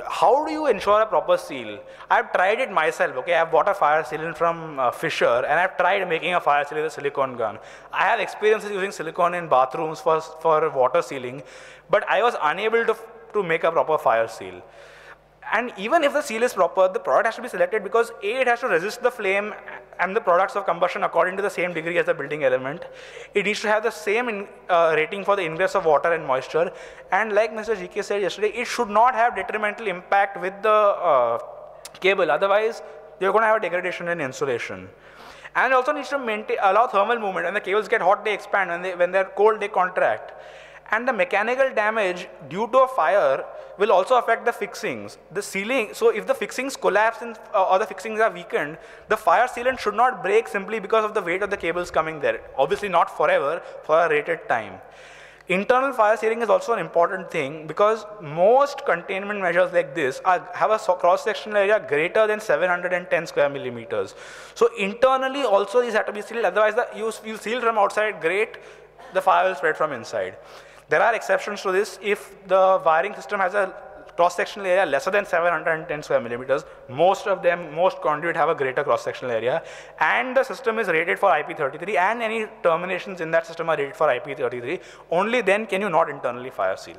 Speaker 2: how do you ensure a proper seal? I've tried it myself, okay? I've bought a fire sealant from Fisher, and I've tried making a fire seal with a silicone gun. I have experiences using silicone in bathrooms for water sealing, but I was unable to make a proper fire seal. And even if the seal is proper, the product has to be selected because A, it has to resist the flame and the products of combustion according to the same degree as the building element. It needs to have the same rating for the ingress of water and moisture. And like Mr. GK said yesterday, it should not have detrimental impact with the cable. Otherwise, you're going to have a degradation in insulation. And it also needs to allow thermal movement. When the cables get hot, they expand. When they're cold, they contract. And the mechanical damage due to a fire will also affect the fixings. The sealing, so if the fixings collapse or the fixings are weakened, the fire sealant should not break simply because of the weight of the cables coming there. Obviously not forever, for a rated time. Internal fire sealing is also an important thing because most containment measures like this have a cross-sectional area greater than 710 square millimeters. So internally also these have to be sealed, otherwise you seal from outside, great, the fire will spread from inside. There are exceptions to this. If the wiring system has a cross-sectional area lesser than 710 square millimeters, most conduit have a greater cross-sectional area, and the system is rated for IP33, and any terminations in that system are rated for IP33, only then can you not internally fire seal.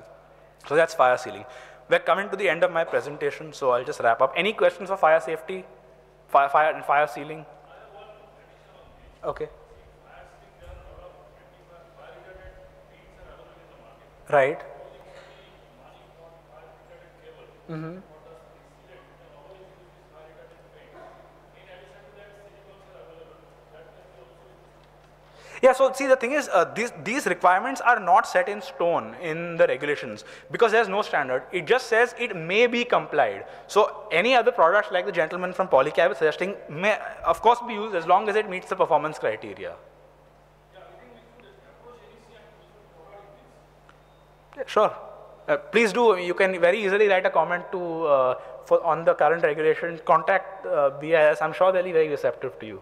Speaker 2: So that's fire sealing. We're coming to the end of my presentation, so I'll just wrap up. Any questions for fire safety, fire sealing? Okay. Right. Mm-hmm. Yeah, so see, the thing is, these requirements are not set in stone in the regulations because there's no standard. It just says it may be complied. So any other products like the gentleman from Polycab is suggesting may, of course, be used as long as it meets the performance criteria. Sure. Please do. You can very easily write a comment on the current regulation. Contact BIS. I'm sure they'll be very receptive to you.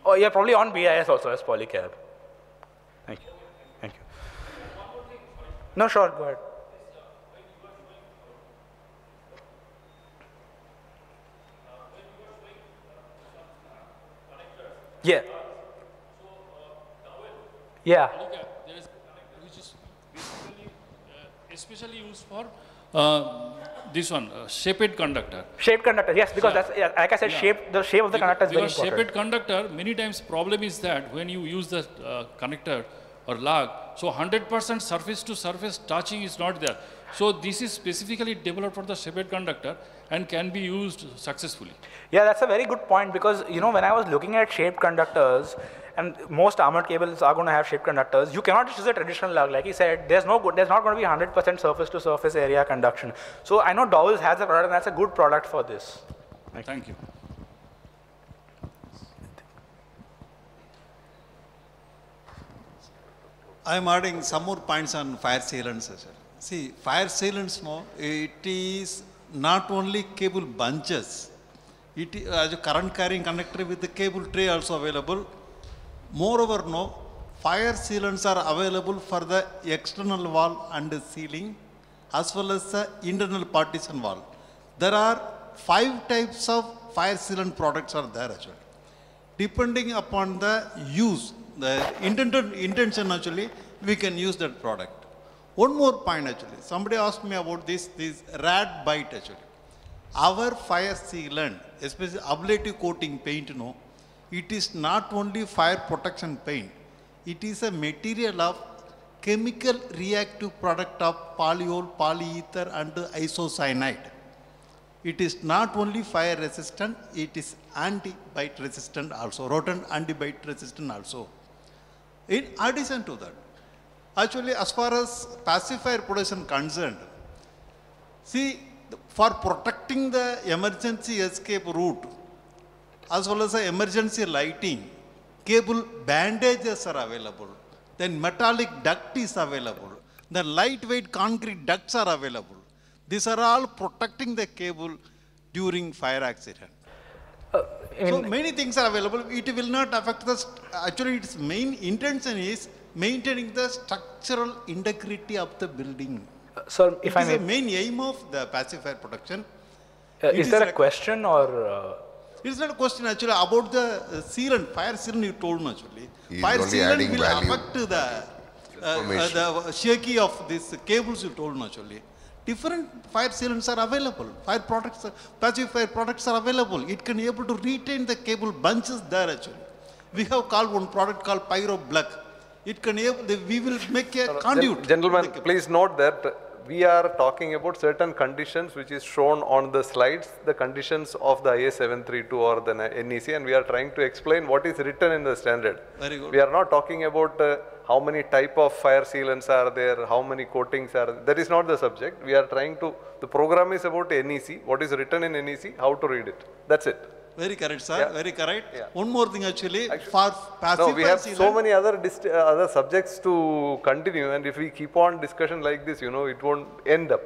Speaker 2: Oh, you're probably on BIS also as Polycab. Thank you. Thank you. No, sure. Go ahead. Yeah. Yeah.
Speaker 4: Especially used for this one, shaped conductor.
Speaker 2: Shaped conductor, yes, because that's, like I said, the shape of the conductor is very important.
Speaker 4: Because shaped conductor, many times problem is that when you use the connector or lug, so 100% surface to surface touching is not there. So this is specifically developed for the shaped conductor and can be used successfully.
Speaker 2: Yeah, that's a very good point because, you know, when I was looking at shaped conductors, and most armored cables are going to have shaped conductors, you cannot just use a traditional lug. Like he said, there's not going to be 100% surface to surface area conduction. So I know Dowels has a product, and that's a good product for this.
Speaker 4: Thank you.
Speaker 6: I am adding some more points on fire sealants. See, fire sealants, it is not only cable bunches. It is as a current carrying conductor with the cable tray also available. Moreover, fire sealants are available for the external wall and the ceiling as well as the internal partition wall. There are 5 types of fire sealant products are there actually. Depending upon the use, the intention actually, we can use that product. One more point actually, somebody asked me about this rad bite actually. Our fire sealant, especially ablative coating paint, it is not only fire protection paint, it is a material of chemical reactive product of polyol, polyether and isocyanide. it is not only fire resistant, it is anti-bite resistant also, rodent anti-bite resistant also. In addition to that, actually as far as pacifier production concerned, see, for protecting the emergency escape route, as well as the emergency lighting, cable bandages are available. Then metallic duct is available. The lightweight concrete ducts are available. These are all protecting the cable during fire accident. So many things are available. It will not affect the, actually its main intention is maintaining the structural integrity of the building.
Speaker 2: Sir, if
Speaker 6: it
Speaker 2: I
Speaker 6: is
Speaker 2: may,
Speaker 6: the main aim of the pacifier protection.
Speaker 2: is there a question or?
Speaker 6: It's not a question actually about the sealant, fire sealant you told me actually.
Speaker 5: He is
Speaker 6: Fire
Speaker 5: only
Speaker 6: sealant
Speaker 5: adding
Speaker 6: will
Speaker 5: value.
Speaker 6: affect the shaky of these cables you told me actually. Different fire sealants are available. Fire products, pacifier products are available. It can be able to retain the cable bunches there actually. We have called one product called Pyro Black. It can able, we will make a conduit.
Speaker 7: Gentlemen, please note that we are talking about certain conditions which is shown on the slides, the conditions of the IS 732 or the NEC, and we are trying to explain what is written in the standard.
Speaker 6: Very good.
Speaker 7: We are not talking about how many type of fire sealants are there, how many coatings are there. That is not the subject. We are trying to, the program is about NEC, what is written in NEC, how to read it. That's it.
Speaker 6: Very correct, sir.
Speaker 7: Yeah.
Speaker 6: Very correct.
Speaker 7: Yeah.
Speaker 6: One more thing actually, for pacifier
Speaker 7: No, we have
Speaker 6: sealant,
Speaker 7: so many other subjects to continue, and if we keep on discussion like this, you know, it won't end up.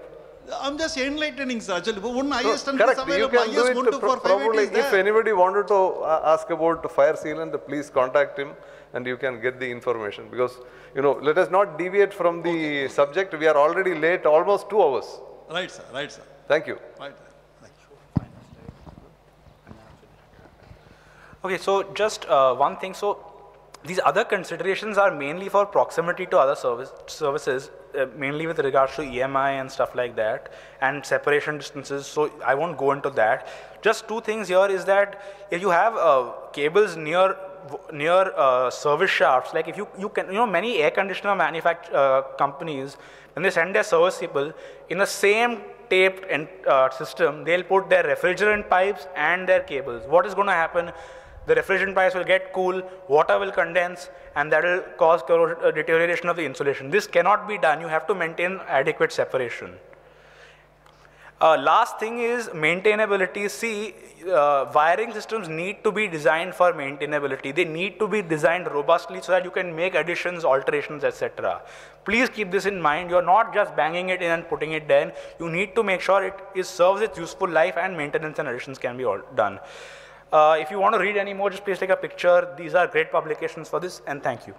Speaker 6: I'm just enlightening, sir. Actually, but one IS standard
Speaker 7: Correct.
Speaker 6: is
Speaker 7: You
Speaker 6: available.
Speaker 7: can do
Speaker 6: IS
Speaker 7: it
Speaker 6: 1245
Speaker 7: probably.
Speaker 6: is
Speaker 7: If
Speaker 6: there.
Speaker 7: anybody wanted to ask about fire sealant, please contact him and you can get the information. Because, you know, let us not deviate from the subject. We are already late, almost 2 hours.
Speaker 6: Right, sir. Right, sir.
Speaker 7: Thank you.
Speaker 6: Right.
Speaker 2: Okay, so just one thing. So these other considerations are mainly for proximity to other services, mainly with regards to EMI and stuff like that, and separation distances. So I won't go into that. Just two things here is that if you have cables near service shafts, like if you can, you know, many air conditioner companies, when they send their service people in the same taped system, they'll put their refrigerant pipes and their cables. What is going to happen? The refrigerant pipes will get cool, water will condense, and that will cause deterioration of the insulation. This cannot be done. You have to maintain adequate separation. Last thing is maintainability. See, wiring systems need to be designed for maintainability. They need to be designed robustly so that you can make additions, alterations, etc. Please keep this in mind. You're not just banging it in and putting it there. You need to make sure it serves its useful life, and maintenance and additions can be all done. If you want to read any more, just please take a picture. These are great publications for this, and thank you.